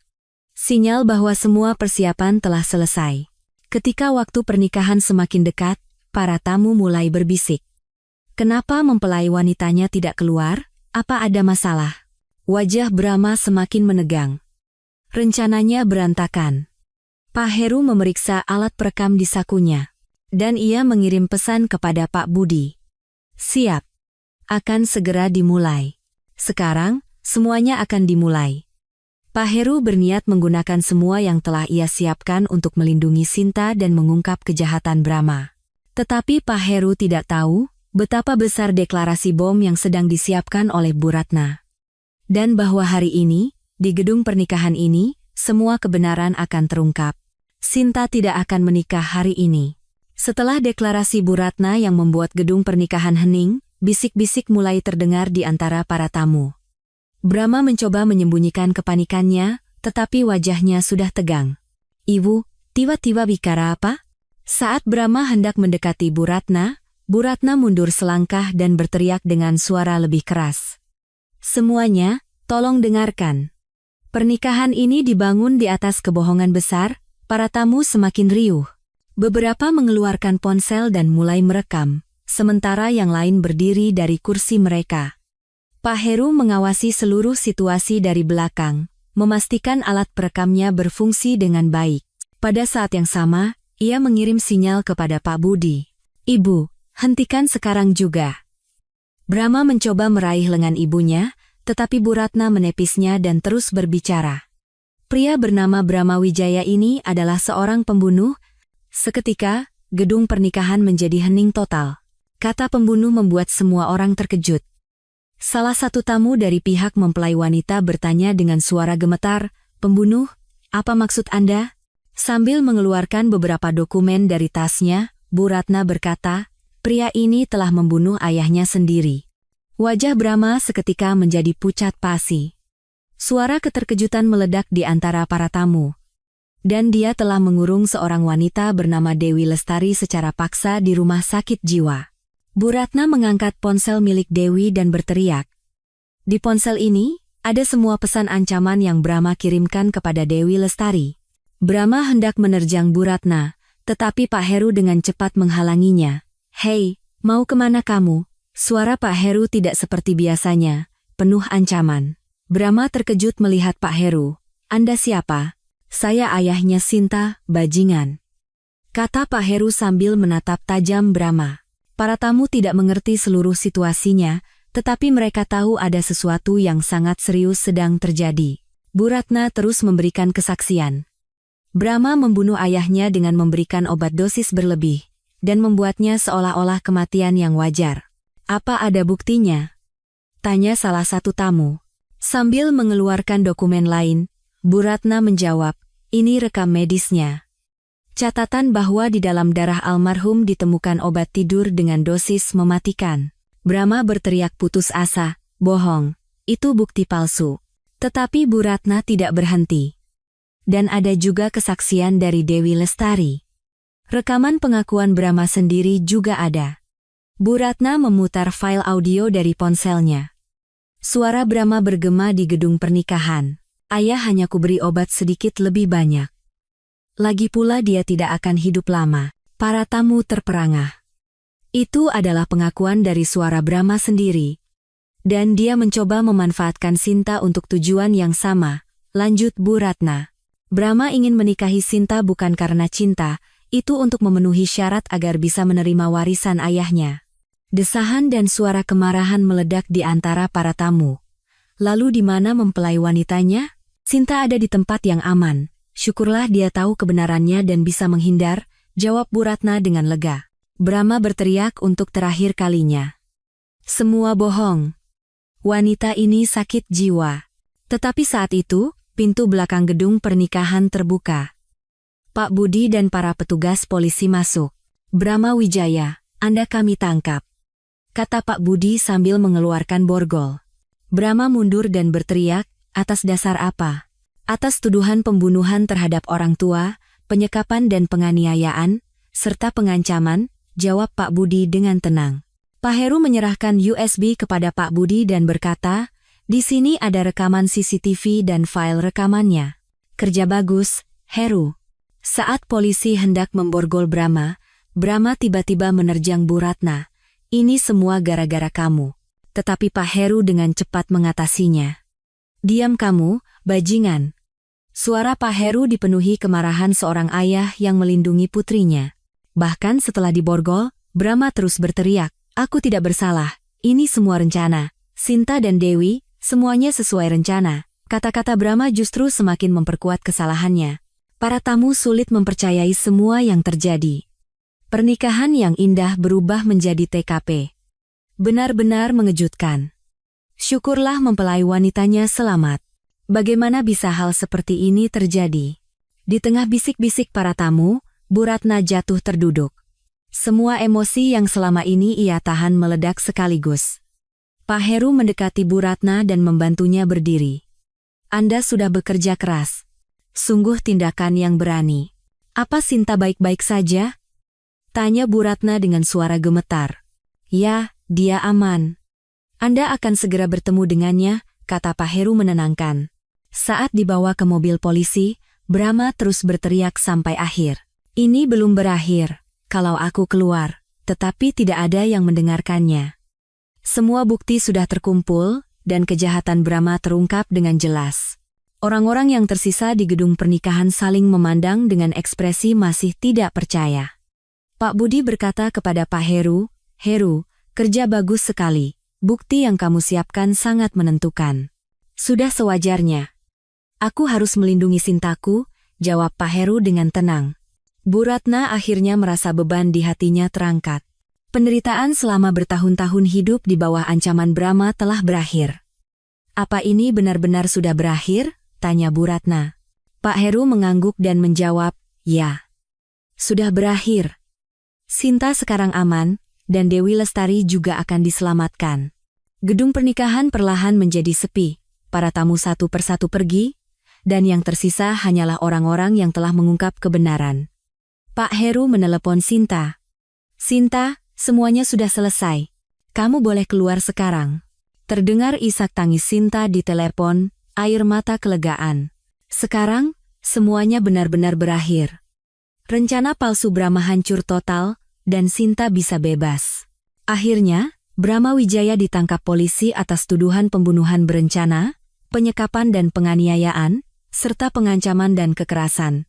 Sinyal bahwa semua persiapan telah selesai. Ketika waktu pernikahan semakin dekat, para tamu mulai berbisik. Kenapa mempelai wanitanya tidak keluar? Apa ada masalah? Wajah Brahma semakin menegang. Rencananya berantakan. Pak Heru memeriksa alat perekam di sakunya. Dan ia mengirim pesan kepada Pak Budi. Siap. Akan segera dimulai. Sekarang, semuanya akan dimulai. Pak Heru berniat menggunakan semua yang telah ia siapkan untuk melindungi Sinta dan mengungkap kejahatan Brahma. Tetapi Pak Heru tidak tahu betapa besar deklarasi bom yang sedang disiapkan oleh Bu Ratna. Dan bahwa hari ini, di gedung pernikahan ini, semua kebenaran akan terungkap. Sinta tidak akan menikah hari ini. Setelah deklarasi Bu Ratna yang membuat gedung pernikahan hening, bisik-bisik mulai terdengar di antara para tamu. Brahma mencoba menyembunyikan kepanikannya, tetapi wajahnya sudah tegang. Ibu, tiba-tiba bicara apa? Saat Brahma hendak mendekati Bu Ratna mundur selangkah dan berteriak dengan suara lebih keras. Semuanya, tolong dengarkan. Pernikahan ini dibangun di atas kebohongan besar, para tamu semakin riuh. Beberapa mengeluarkan ponsel dan mulai merekam, sementara yang lain berdiri dari kursi mereka. Pak Heru mengawasi seluruh situasi dari belakang, memastikan alat perekamnya berfungsi dengan baik. Pada saat yang sama, ia mengirim sinyal kepada Pak Budi. Ibu, hentikan sekarang juga. Brahma mencoba meraih lengan ibunya, tetapi Bu Ratna menepisnya dan terus berbicara. Pria bernama Brahma Wijaya ini adalah seorang pembunuh. Seketika, gedung pernikahan menjadi hening total. Kata pembunuh membuat semua orang terkejut. Salah satu tamu dari pihak mempelai wanita bertanya dengan suara gemetar, "Pembunuh, apa maksud Anda?" Sambil mengeluarkan beberapa dokumen dari tasnya, Bu Ratna berkata, "Pria ini telah membunuh ayahnya sendiri." Wajah Brahma seketika menjadi pucat pasi. Suara keterkejutan meledak di antara para tamu. Dan dia telah mengurung seorang wanita bernama Dewi Lestari secara paksa di rumah sakit jiwa. Bu Ratna mengangkat ponsel milik Dewi dan berteriak. Di ponsel ini, ada semua pesan ancaman yang Brahma kirimkan kepada Dewi Lestari. Brahma hendak menerjang Bu Ratna, tetapi Pak Heru dengan cepat menghalanginya. Hei, mau kemana kamu? Suara Pak Heru tidak seperti biasanya, penuh ancaman. Brahma terkejut melihat Pak Heru. Anda siapa? Saya ayahnya Sinta, bajingan. Kata Pak Heru sambil menatap tajam Brahma. Para tamu tidak mengerti seluruh situasinya, tetapi mereka tahu ada sesuatu yang sangat serius sedang terjadi. Bu Ratna terus memberikan kesaksian. Brahma membunuh ayahnya dengan memberikan obat dosis berlebih, dan membuatnya seolah-olah kematian yang wajar. Apa ada buktinya? Tanya salah satu tamu. Sambil mengeluarkan dokumen lain, Bu Ratna menjawab, ini rekam medisnya. Catatan bahwa di dalam darah almarhum ditemukan obat tidur dengan dosis mematikan. Brahma berteriak putus asa, bohong, itu bukti palsu. Tetapi Bu Ratna tidak berhenti. Dan ada juga kesaksian dari Dewi Lestari. Rekaman pengakuan Brahma sendiri juga ada. Bu Ratna memutar file audio dari ponselnya. Suara Brahma bergema di gedung pernikahan. Ayah hanya kuberi obat sedikit lebih banyak. Lagi pula dia tidak akan hidup lama. Para tamu terperangah. Itu adalah pengakuan dari suara Brahma sendiri. Dan dia mencoba memanfaatkan Sinta untuk tujuan yang sama, lanjut Bu Ratna. Brahma ingin menikahi Sinta bukan karena cinta, itu untuk memenuhi syarat agar bisa menerima warisan ayahnya. Desahan dan suara kemarahan meledak di antara para tamu. Lalu di mana mempelai wanitanya? Sinta ada di tempat yang aman. Syukurlah dia tahu kebenarannya dan bisa menghindar, jawab Bu Ratna dengan lega. Brahma berteriak untuk terakhir kalinya. Semua bohong. Wanita ini sakit jiwa. Tetapi saat itu, pintu belakang gedung pernikahan terbuka. Pak Budi dan para petugas polisi masuk. Brahma Wijaya, Anda kami tangkap. Kata Pak Budi sambil mengeluarkan borgol. Brahma mundur dan berteriak, atas dasar apa? Atas tuduhan pembunuhan terhadap orang tua, penyekapan dan penganiayaan, serta pengancaman, jawab Pak Budi dengan tenang. Pak Heru menyerahkan USB kepada Pak Budi dan berkata, di sini ada rekaman CCTV dan file rekamannya. Kerja bagus, Heru. Saat polisi hendak memborgol Brahma, Brahma tiba-tiba menerjang Bu Ratna. Ini semua gara-gara kamu. Tetapi Pak Heru dengan cepat mengatasinya. Diam kamu, bajingan. Suara Pak Heru dipenuhi kemarahan seorang ayah yang melindungi putrinya. Bahkan setelah diborgol, Brahma terus berteriak, aku tidak bersalah, ini semua rencana. Sinta dan Dewi, semuanya sesuai rencana. Kata-kata Brahma justru semakin memperkuat kesalahannya. Para tamu sulit mempercayai semua yang terjadi. Pernikahan yang indah berubah menjadi TKP. Benar-benar mengejutkan. Syukurlah mempelai wanitanya selamat. Bagaimana bisa hal seperti ini terjadi? Di tengah bisik-bisik para tamu, Bu Ratna jatuh terduduk. Semua emosi yang selama ini ia tahan meledak sekaligus. Pak Heru mendekati Bu Ratna dan membantunya berdiri. Anda sudah bekerja keras. Sungguh tindakan yang berani. Apa Sinta baik-baik saja? Tanya Bu Ratna dengan suara gemetar. Ya, dia aman. Anda akan segera bertemu dengannya, kata Pak Heru menenangkan. Saat dibawa ke mobil polisi, Brahma terus berteriak sampai akhir. Ini belum berakhir, kalau aku keluar, tetapi tidak ada yang mendengarkannya. Semua bukti sudah terkumpul, dan kejahatan Brahma terungkap dengan jelas. Orang-orang yang tersisa di gedung pernikahan saling memandang dengan ekspresi masih tidak percaya. Pak Budi berkata kepada Pak Heru, Heru, kerja bagus sekali, bukti yang kamu siapkan sangat menentukan. Sudah sewajarnya. Aku harus melindungi Sintaku, jawab Pak Heru dengan tenang. Bu Ratna akhirnya merasa beban di hatinya terangkat. Penderitaan selama bertahun-tahun hidup di bawah ancaman Brahma telah berakhir. Apa ini benar-benar sudah berakhir? Tanya Bu Ratna. Pak Heru mengangguk dan menjawab, ya. Sudah berakhir. Sinta sekarang aman, dan Dewi Lestari juga akan diselamatkan. Gedung pernikahan perlahan menjadi sepi, para tamu satu persatu pergi, dan yang tersisa hanyalah orang-orang yang telah mengungkap kebenaran. Pak Heru menelepon Sinta. Sinta, semuanya sudah selesai. Kamu boleh keluar sekarang. Terdengar isak tangis Sinta di telepon, air mata kelegaan. Sekarang, semuanya benar-benar berakhir. Rencana palsu Brahma hancur total, dan Sinta bisa bebas. Akhirnya, Brahma Wijaya ditangkap polisi atas tuduhan pembunuhan berencana, penyekapan dan penganiayaan, serta pengancaman dan kekerasan.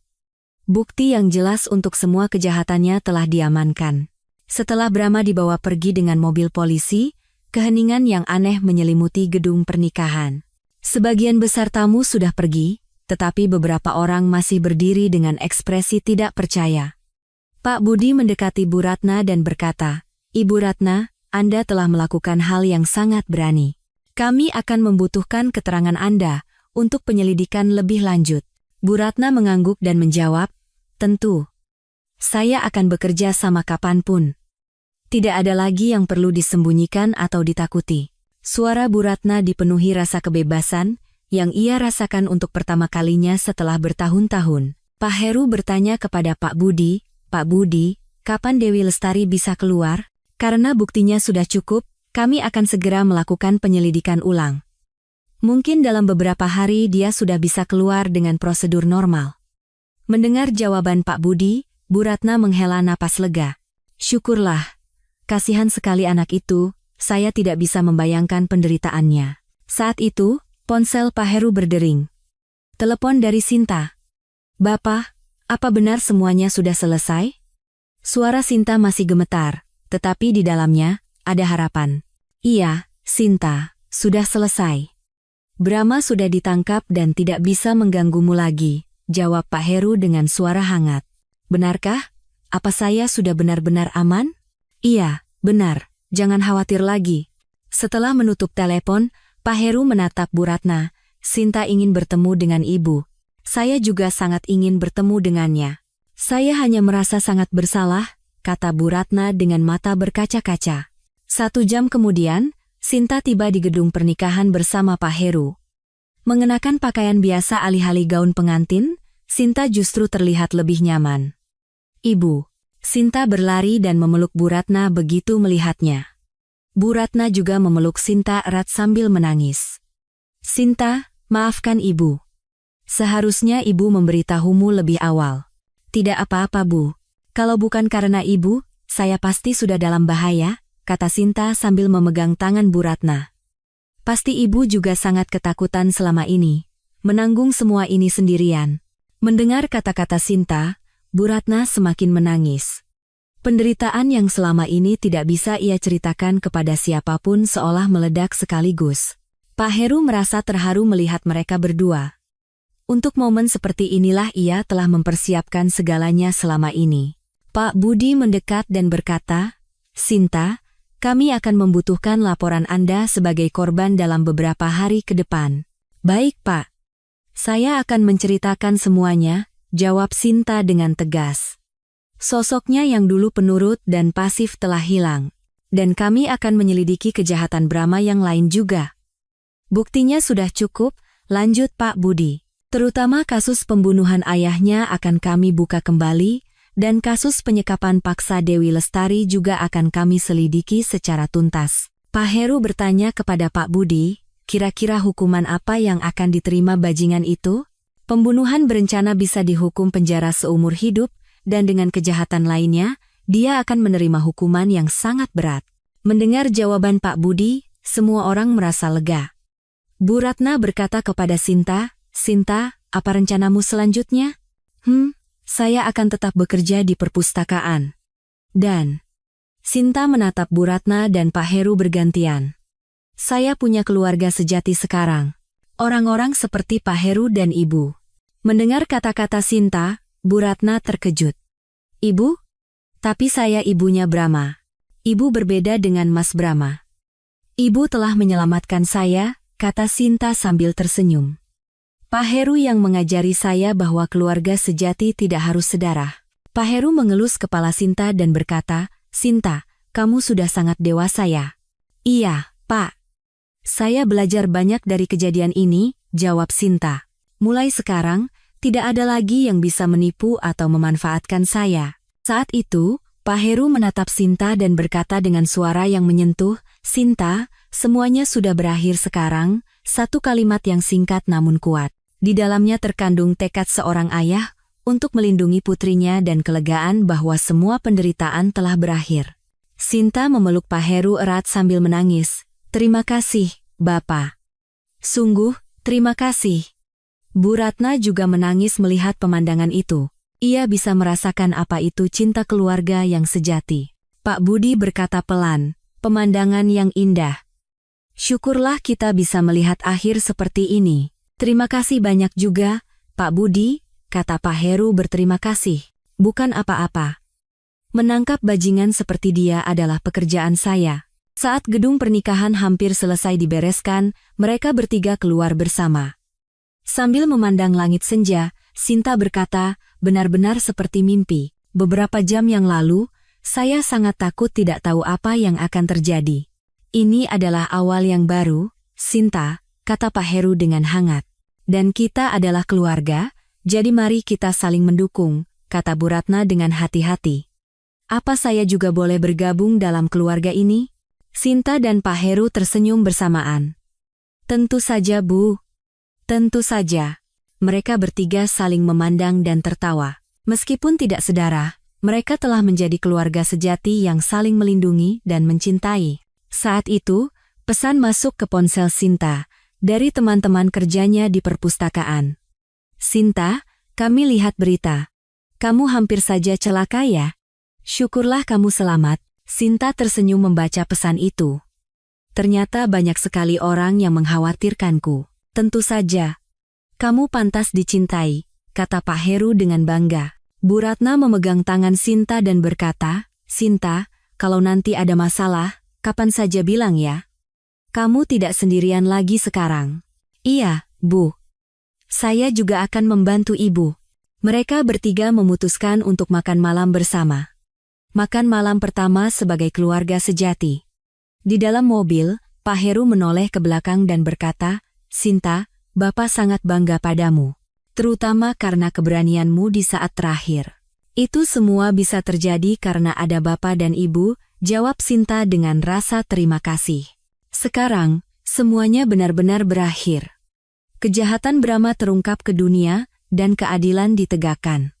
Bukti yang jelas untuk semua kejahatannya telah diamankan. Setelah Brahma dibawa pergi dengan mobil polisi, keheningan yang aneh menyelimuti gedung pernikahan. Sebagian besar tamu sudah pergi, tetapi beberapa orang masih berdiri dengan ekspresi tidak percaya. Pak Budi mendekati Bu Ratna dan berkata, "Ibu Ratna, Anda telah melakukan hal yang sangat berani. Kami akan membutuhkan keterangan Anda untuk penyelidikan lebih lanjut." Bu Ratna mengangguk dan menjawab, "Tentu. Saya akan bekerja sama kapanpun. Tidak ada lagi yang perlu disembunyikan atau ditakuti." Suara Bu Ratna dipenuhi rasa kebebasan yang ia rasakan untuk pertama kalinya setelah bertahun-tahun. Pak Heru bertanya kepada Pak Budi, "Pak Budi, kapan Dewi Lestari bisa keluar? Karena buktinya sudah cukup, kami akan segera melakukan penyelidikan ulang. Mungkin dalam beberapa hari dia sudah bisa keluar dengan prosedur normal." Mendengar jawaban Pak Budi, Bu Ratna menghela napas lega. "Syukurlah. Kasihan sekali anak itu, saya tidak bisa membayangkan penderitaannya." Saat itu, ponsel Pak Heru berdering. Telepon dari Sinta. "Bapak, apa benar semuanya sudah selesai?" Suara Sinta masih gemetar, tetapi di dalamnya ada harapan. "Iya, Sinta, sudah selesai. Brahma sudah ditangkap dan tidak bisa mengganggumu lagi," jawab Pak Heru dengan suara hangat. "Benarkah? Apa saya sudah benar-benar aman?" "Iya, benar. Jangan khawatir lagi." Setelah menutup telepon, Pak Heru menatap Bu Ratna. "Sinta ingin bertemu dengan ibu. Saya juga sangat ingin bertemu dengannya. Saya hanya merasa sangat bersalah," kata Bu Ratna dengan mata berkaca-kaca. 1 jam kemudian, Sinta tiba di gedung pernikahan bersama Pak Heru. Mengenakan pakaian biasa alih-alih gaun pengantin, Sinta justru terlihat lebih nyaman. "Ibu." Sinta berlari dan memeluk Bu Ratna begitu melihatnya. Bu Ratna juga memeluk Sinta erat sambil menangis. "Sinta, maafkan ibu. Seharusnya ibu memberitahumu lebih awal." "Tidak apa-apa, Bu. Kalau bukan karena ibu, saya pasti sudah dalam bahaya," kata Sinta sambil memegang tangan Bu Ratna. "Pasti ibu juga sangat ketakutan selama ini, menanggung semua ini sendirian." Mendengar kata-kata Sinta, Bu Ratna semakin menangis. Penderitaan yang selama ini tidak bisa ia ceritakan kepada siapapun seolah meledak sekaligus. Pak Heru merasa terharu melihat mereka berdua. Untuk momen seperti inilah ia telah mempersiapkan segalanya selama ini. Pak Budi mendekat dan berkata, "Sinta, kami akan membutuhkan laporan Anda sebagai korban dalam beberapa hari ke depan." "Baik, Pak. Saya akan menceritakan semuanya," jawab Sinta dengan tegas. Sosoknya yang dulu penurut dan pasif telah hilang. "Dan kami akan menyelidiki kejahatan Brahma yang lain juga. Buktinya sudah cukup," lanjut Pak Budi. "Terutama kasus pembunuhan ayahnya akan kami buka kembali, dan kasus penyekapan paksa Dewi Lestari juga akan kami selidiki secara tuntas." Pak Heru bertanya kepada Pak Budi, "Kira-kira hukuman apa yang akan diterima bajingan itu?" "Pembunuhan berencana bisa dihukum penjara seumur hidup, dan dengan kejahatan lainnya, dia akan menerima hukuman yang sangat berat." Mendengar jawaban Pak Budi, semua orang merasa lega. Bu Ratna berkata kepada Sinta, "Sinta, apa rencanamu selanjutnya?" Saya akan tetap bekerja di perpustakaan." Dan Sinta menatap Bu Ratna dan Pak Heru bergantian. "Saya punya keluarga sejati sekarang. Orang-orang seperti Pak Heru dan Ibu." Mendengar kata-kata Sinta, Bu Ratna terkejut. "Ibu? Tapi saya ibunya Brahma. Ibu berbeda dengan Mas Brahma." "Ibu telah menyelamatkan saya," kata Sinta sambil tersenyum. "Pak Heru yang mengajari saya bahwa keluarga sejati tidak harus sedarah." Pak Heru mengelus kepala Sinta dan berkata, "Sinta, kamu sudah sangat dewasa ya." "Iya, Pak." Saya belajar banyak dari kejadian ini, jawab Sinta. Mulai sekarang, tidak ada lagi yang bisa menipu atau memanfaatkan saya. Saat itu, Pak Heru menatap Sinta dan berkata dengan suara yang menyentuh, Sinta, semuanya sudah berakhir sekarang, satu kalimat yang singkat namun kuat. Di dalamnya terkandung tekad seorang ayah untuk melindungi putrinya dan kelegaan bahwa semua penderitaan telah berakhir. Sinta memeluk Pak Heru erat sambil menangis. Terima kasih, Bapak. Sungguh, terima kasih. Bu Ratna juga menangis melihat pemandangan itu. Ia bisa merasakan apa itu cinta keluarga yang sejati. Pak Budi berkata pelan, pemandangan yang indah. Syukurlah kita bisa melihat akhir seperti ini. Terima kasih banyak juga, Pak Budi, kata Pak Heru berterima kasih. Bukan apa-apa. Menangkap bajingan seperti dia adalah pekerjaan saya. Saat gedung pernikahan hampir selesai dibereskan, mereka bertiga keluar bersama. Sambil memandang langit senja, Sinta berkata, benar-benar seperti mimpi. Beberapa jam yang lalu, saya sangat takut tidak tahu apa yang akan terjadi. Ini adalah awal yang baru, Sinta, kata Pak Heru dengan hangat. Dan kita adalah keluarga, jadi mari kita saling mendukung, kata Bu Ratna dengan hati-hati. Apa saya juga boleh bergabung dalam keluarga ini? Sinta dan Pak Heru tersenyum bersamaan. Tentu saja, Bu. Tentu saja. Mereka bertiga saling memandang dan tertawa. Meskipun tidak sedara, mereka telah menjadi keluarga sejati yang saling melindungi dan mencintai. Saat itu, pesan masuk ke ponsel Sinta dari teman-teman kerjanya di perpustakaan. Sinta, kami lihat berita. Kamu hampir saja celaka ya? Syukurlah kamu selamat. Sinta tersenyum membaca pesan itu. Ternyata banyak sekali orang yang mengkhawatirkanku. Tentu saja. Kamu pantas dicintai, kata Pak Heru dengan bangga. Bu Ratna memegang tangan Sinta dan berkata, Sinta, kalau nanti ada masalah, kapan saja bilang ya. Kamu tidak sendirian lagi sekarang. Iya, Bu. Saya juga akan membantu Ibu. Mereka bertiga memutuskan untuk makan malam bersama. Makan malam pertama sebagai keluarga sejati. Di dalam mobil, Pak Heru menoleh ke belakang dan berkata, Sinta, Bapak sangat bangga padamu. Terutama karena keberanianmu di saat terakhir. Itu semua bisa terjadi karena ada Bapak dan Ibu, jawab Sinta dengan rasa terima kasih. Sekarang, semuanya benar-benar berakhir. Kejahatan Brahma terungkap ke dunia, dan keadilan ditegakkan.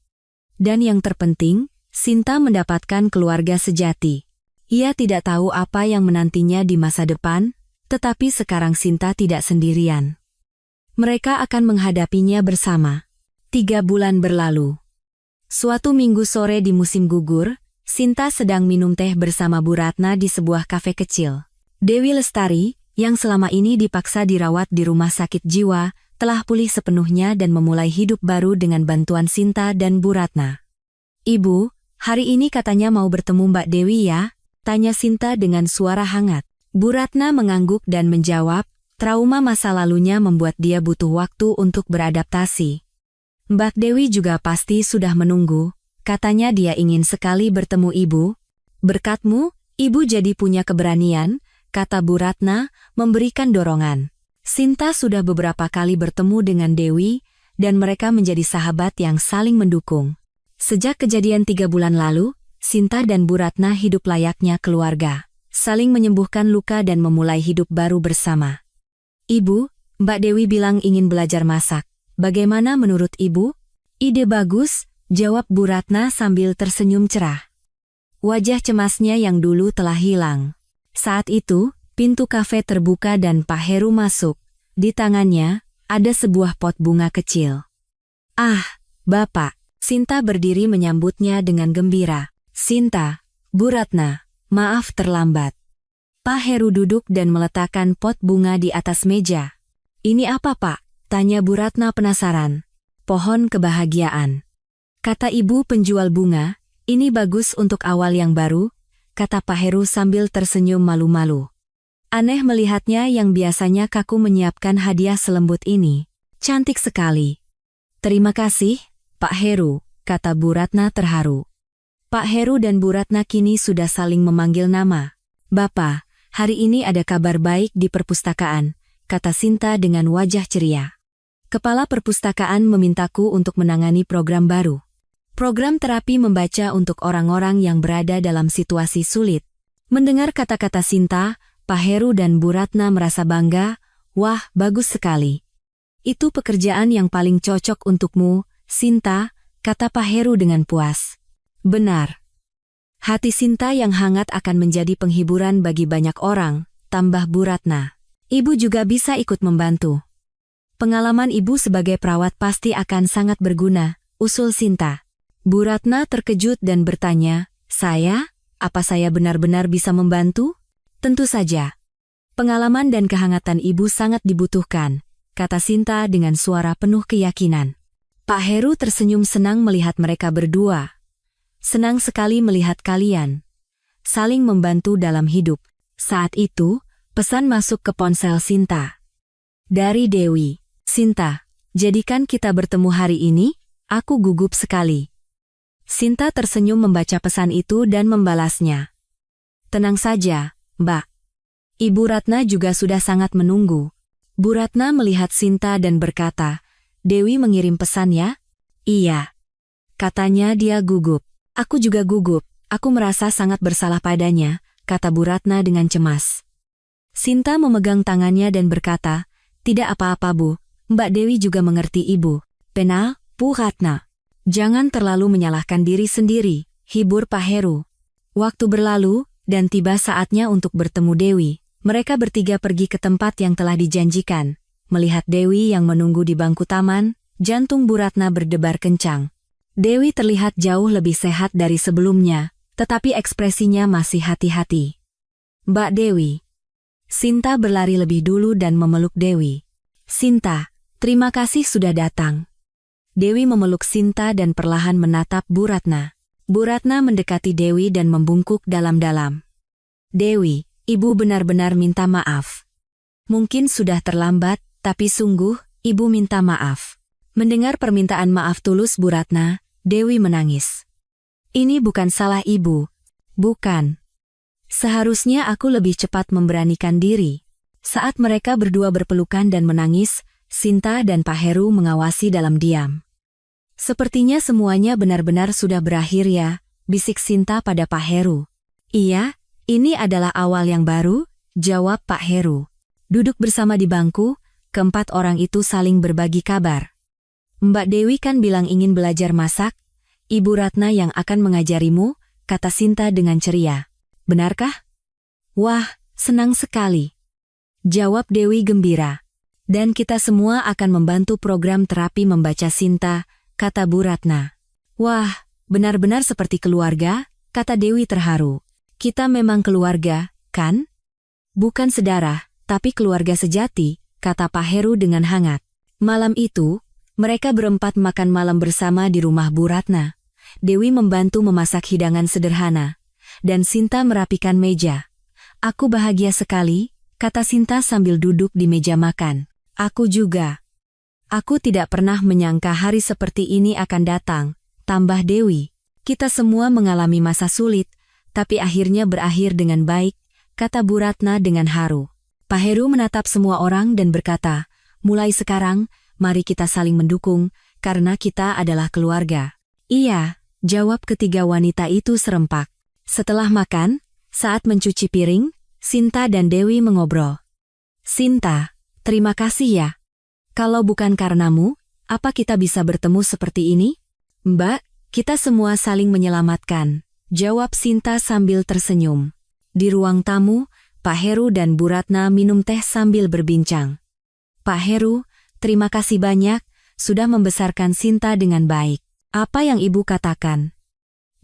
Dan yang terpenting, Sinta mendapatkan keluarga sejati. Ia tidak tahu apa yang menantinya di masa depan, tetapi sekarang Sinta tidak sendirian. Mereka akan menghadapinya bersama. 3 bulan berlalu. Suatu minggu sore di musim gugur, Sinta sedang minum teh bersama Bu Ratna di sebuah kafe kecil. Dewi Lestari, yang selama ini dipaksa dirawat di rumah sakit jiwa, telah pulih sepenuhnya dan memulai hidup baru dengan bantuan Sinta dan Bu Ratna. Ibu, hari ini katanya mau bertemu Mbak Dewi ya? Tanya Sinta dengan suara hangat. Bu Ratna mengangguk dan menjawab, trauma masa lalunya membuat dia butuh waktu untuk beradaptasi. Mbak Dewi juga pasti sudah menunggu, katanya dia ingin sekali bertemu Ibu. Berkatmu, Ibu jadi punya keberanian, kata Bu Ratna, memberikan dorongan. Sinta sudah beberapa kali bertemu dengan Dewi, dan mereka menjadi sahabat yang saling mendukung. Sejak kejadian 3 bulan lalu, Sinta dan Bu Ratna hidup layaknya keluarga, saling menyembuhkan luka dan memulai hidup baru bersama. Ibu, Mbak Dewi bilang ingin belajar masak. Bagaimana menurut Ibu? Ide bagus, jawab Bu Ratna sambil tersenyum cerah. Wajah cemasnya yang dulu telah hilang. Saat itu, pintu kafe terbuka dan Pak Heru masuk. Di tangannya, ada sebuah pot bunga kecil. Ah, Bapak. Sinta berdiri menyambutnya dengan gembira. Sinta, Bu Ratna, maaf terlambat. Pak Heru duduk dan meletakkan pot bunga di atas meja. Ini apa, Pak? Tanya Bu Ratna penasaran. Pohon kebahagiaan. Kata ibu penjual bunga, ini bagus untuk awal yang baru, kata Pak Heru sambil tersenyum malu-malu. Aneh melihatnya yang biasanya kaku menyiapkan hadiah selembut ini. Cantik sekali. Terima kasih, Pak Heru, kata Bu Ratna terharu. Pak Heru dan Bu Ratna kini sudah saling memanggil nama. Bapak, Hari ini ada kabar baik di perpustakaan, kata Sinta dengan wajah ceria. Kepala perpustakaan memintaku untuk menangani program baru. Program terapi membaca untuk orang-orang yang berada dalam situasi sulit. Mendengar kata-kata Sinta, Pak Heru dan Bu Ratna merasa bangga. Wah, bagus sekali. Itu pekerjaan yang paling cocok untukmu, Sinta, kata Pak Heru dengan puas. Benar. Hati Sinta yang hangat akan menjadi penghiburan bagi banyak orang, tambah Bu Ratna. Ibu juga bisa ikut membantu. Pengalaman ibu sebagai perawat pasti akan sangat berguna, usul Sinta. Bu Ratna terkejut dan bertanya, saya? Apa saya benar-benar bisa membantu? Tentu saja. Pengalaman dan kehangatan ibu sangat dibutuhkan, kata Sinta dengan suara penuh keyakinan. Pak Heru tersenyum senang melihat mereka berdua. Senang sekali melihat kalian saling membantu dalam hidup. Saat itu, pesan masuk ke ponsel Sinta. Dari Dewi. Sinta, jadikan kita bertemu hari ini, aku gugup sekali. Sinta tersenyum membaca pesan itu dan membalasnya. Tenang saja, Mbak. Ibu Ratna juga sudah sangat menunggu. Bu Ratna melihat Sinta dan berkata, Dewi mengirim pesan ya? Iya. Katanya dia gugup. Aku juga gugup, aku merasa sangat bersalah padanya, kata Bu Ratna dengan cemas. Sinta memegang tangannya dan berkata, tidak apa-apa Bu, Mbak Dewi juga mengerti Ibu. Penal, Bu Ratna. Jangan terlalu menyalahkan diri sendiri, hibur Pak Heru. Waktu berlalu, dan tiba saatnya untuk bertemu Dewi. Mereka bertiga pergi ke tempat yang telah dijanjikan. Melihat Dewi yang menunggu di bangku taman, jantung Bu Ratna berdebar kencang. Dewi terlihat jauh lebih sehat dari sebelumnya, tetapi ekspresinya masih hati-hati. Mbak Dewi. Sinta berlari lebih dulu dan memeluk Dewi. Sinta, terima kasih sudah datang. Dewi memeluk Sinta dan perlahan menatap Bu Ratna. Bu Ratna mendekati Dewi dan membungkuk dalam-dalam. Dewi, Ibu benar-benar minta maaf. Mungkin sudah terlambat, tapi sungguh, Ibu minta maaf. Mendengar permintaan maaf tulus Bu Ratna, Dewi menangis. Ini bukan salah Ibu. Bukan. Seharusnya aku lebih cepat memberanikan diri. Saat mereka berdua berpelukan dan menangis, Sinta dan Pak Heru mengawasi dalam diam. Sepertinya semuanya benar-benar sudah berakhir ya, bisik Sinta pada Pak Heru. Iya, ini adalah awal yang baru, jawab Pak Heru. Duduk bersama di bangku, keempat orang itu saling berbagi kabar. Mbak Dewi kan bilang ingin belajar masak, Ibu Ratna yang akan mengajarimu, kata Sinta dengan ceria. Benarkah? Wah, senang sekali. Jawab Dewi gembira. Dan kita semua akan membantu program terapi membaca Sinta, kata Bu Ratna. Wah, benar-benar seperti keluarga, kata Dewi terharu. Kita memang keluarga, kan? Bukan sedarah, tapi keluarga sejati, kata Pak Heru dengan hangat. Malam itu, mereka berempat makan malam bersama di rumah Bu Ratna. Dewi membantu memasak hidangan sederhana, dan Sinta merapikan meja. Aku bahagia sekali, kata Sinta sambil duduk di meja makan. Aku juga. Aku tidak pernah menyangka hari seperti ini akan datang, tambah Dewi. Kita semua mengalami masa sulit, tapi akhirnya berakhir dengan baik, kata Bu Ratna dengan haru. Pak Heru menatap semua orang dan berkata, mulai sekarang, mari kita saling mendukung, karena kita adalah keluarga. Iya, jawab ketiga wanita itu serempak. Setelah makan, saat mencuci piring, Sinta dan Dewi mengobrol. Sinta, terima kasih ya. Kalau bukan karenamu, apa kita bisa bertemu seperti ini? Mbak, kita semua saling menyelamatkan, jawab Sinta sambil tersenyum. Di ruang tamu, Pak Heru dan Bu Ratna minum teh sambil berbincang. Pak Heru, terima kasih banyak, sudah membesarkan Sinta dengan baik. Apa yang Ibu katakan?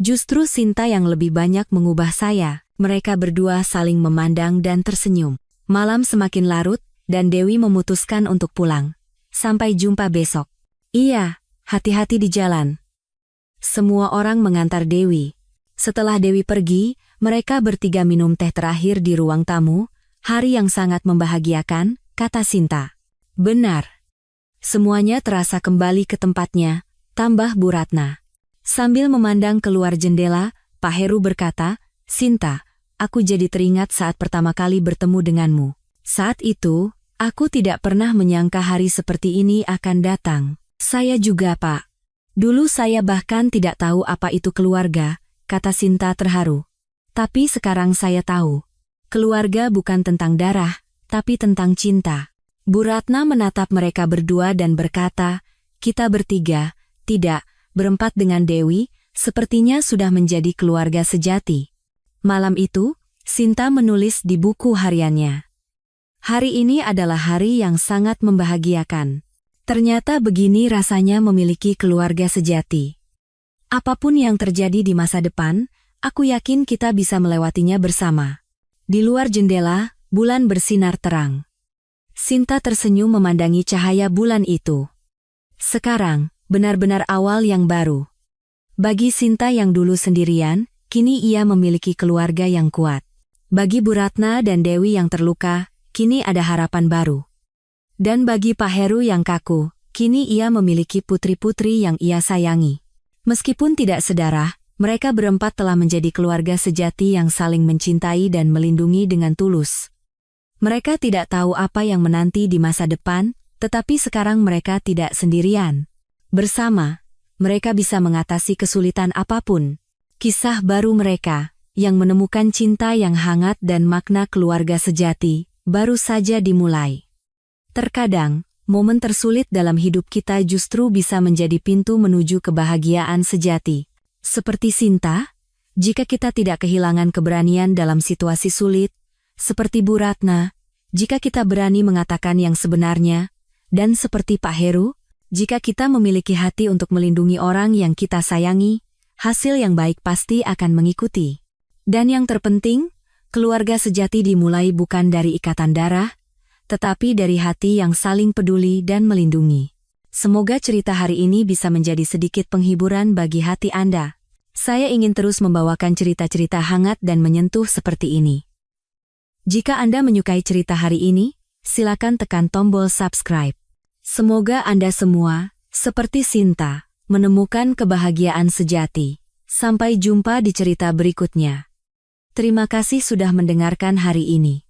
Justru Sinta yang lebih banyak mengubah saya. Mereka berdua saling memandang dan tersenyum. Malam semakin larut, dan Dewi memutuskan untuk pulang. Sampai jumpa besok. Iya, hati-hati di jalan. Semua orang mengantar Dewi. Setelah Dewi pergi, mereka bertiga minum teh terakhir di ruang tamu. Hari yang sangat membahagiakan, kata Sinta. Benar. Semuanya terasa kembali ke tempatnya, tambah Bu Ratna. Sambil memandang keluar jendela, Pak Heru berkata, Sinta, aku jadi teringat saat pertama kali bertemu denganmu. Saat itu, aku tidak pernah menyangka hari seperti ini akan datang. Saya juga, Pak. Dulu saya bahkan tidak tahu apa itu keluarga, kata Sinta terharu. Tapi sekarang saya tahu. Keluarga bukan tentang darah, tapi tentang cinta. Bu Ratna menatap mereka berdua dan berkata, kita bertiga, tidak, berempat dengan Dewi, sepertinya sudah menjadi keluarga sejati. Malam itu, Sinta menulis di buku hariannya. Hari ini adalah hari yang sangat membahagiakan. Ternyata begini rasanya memiliki keluarga sejati. Apapun yang terjadi di masa depan, aku yakin kita bisa melewatinya bersama. Di luar jendela, bulan bersinar terang. Sinta tersenyum memandangi cahaya bulan itu. Sekarang, benar-benar awal yang baru. Bagi Sinta yang dulu sendirian, kini ia memiliki keluarga yang kuat. Bagi Bu Ratna dan Dewi yang terluka, kini ada harapan baru. Dan bagi Pak Heru yang kaku, kini ia memiliki putri-putri yang ia sayangi. Meskipun tidak sedarah, mereka berempat telah menjadi keluarga sejati yang saling mencintai dan melindungi dengan tulus. Mereka tidak tahu apa yang menanti di masa depan, tetapi sekarang mereka tidak sendirian. Bersama, mereka bisa mengatasi kesulitan apapun. Kisah baru mereka, yang menemukan cinta yang hangat dan makna keluarga sejati, baru saja dimulai. Terkadang, momen tersulit dalam hidup kita justru bisa menjadi pintu menuju kebahagiaan sejati. Seperti Sinta, jika kita tidak kehilangan keberanian dalam situasi sulit, seperti Bu Ratna, jika kita berani mengatakan yang sebenarnya, dan seperti Pak Heru, jika kita memiliki hati untuk melindungi orang yang kita sayangi, hasil yang baik pasti akan mengikuti. Dan yang terpenting, keluarga sejati dimulai bukan dari ikatan darah, tetapi dari hati yang saling peduli dan melindungi. Semoga cerita hari ini bisa menjadi sedikit penghiburan bagi hati Anda. Saya ingin terus membawakan cerita-cerita hangat dan menyentuh seperti ini. Jika Anda menyukai cerita hari ini, silakan tekan tombol subscribe. Semoga Anda semua, seperti Sinta, menemukan kebahagiaan sejati. Sampai jumpa di cerita berikutnya. Terima kasih sudah mendengarkan hari ini.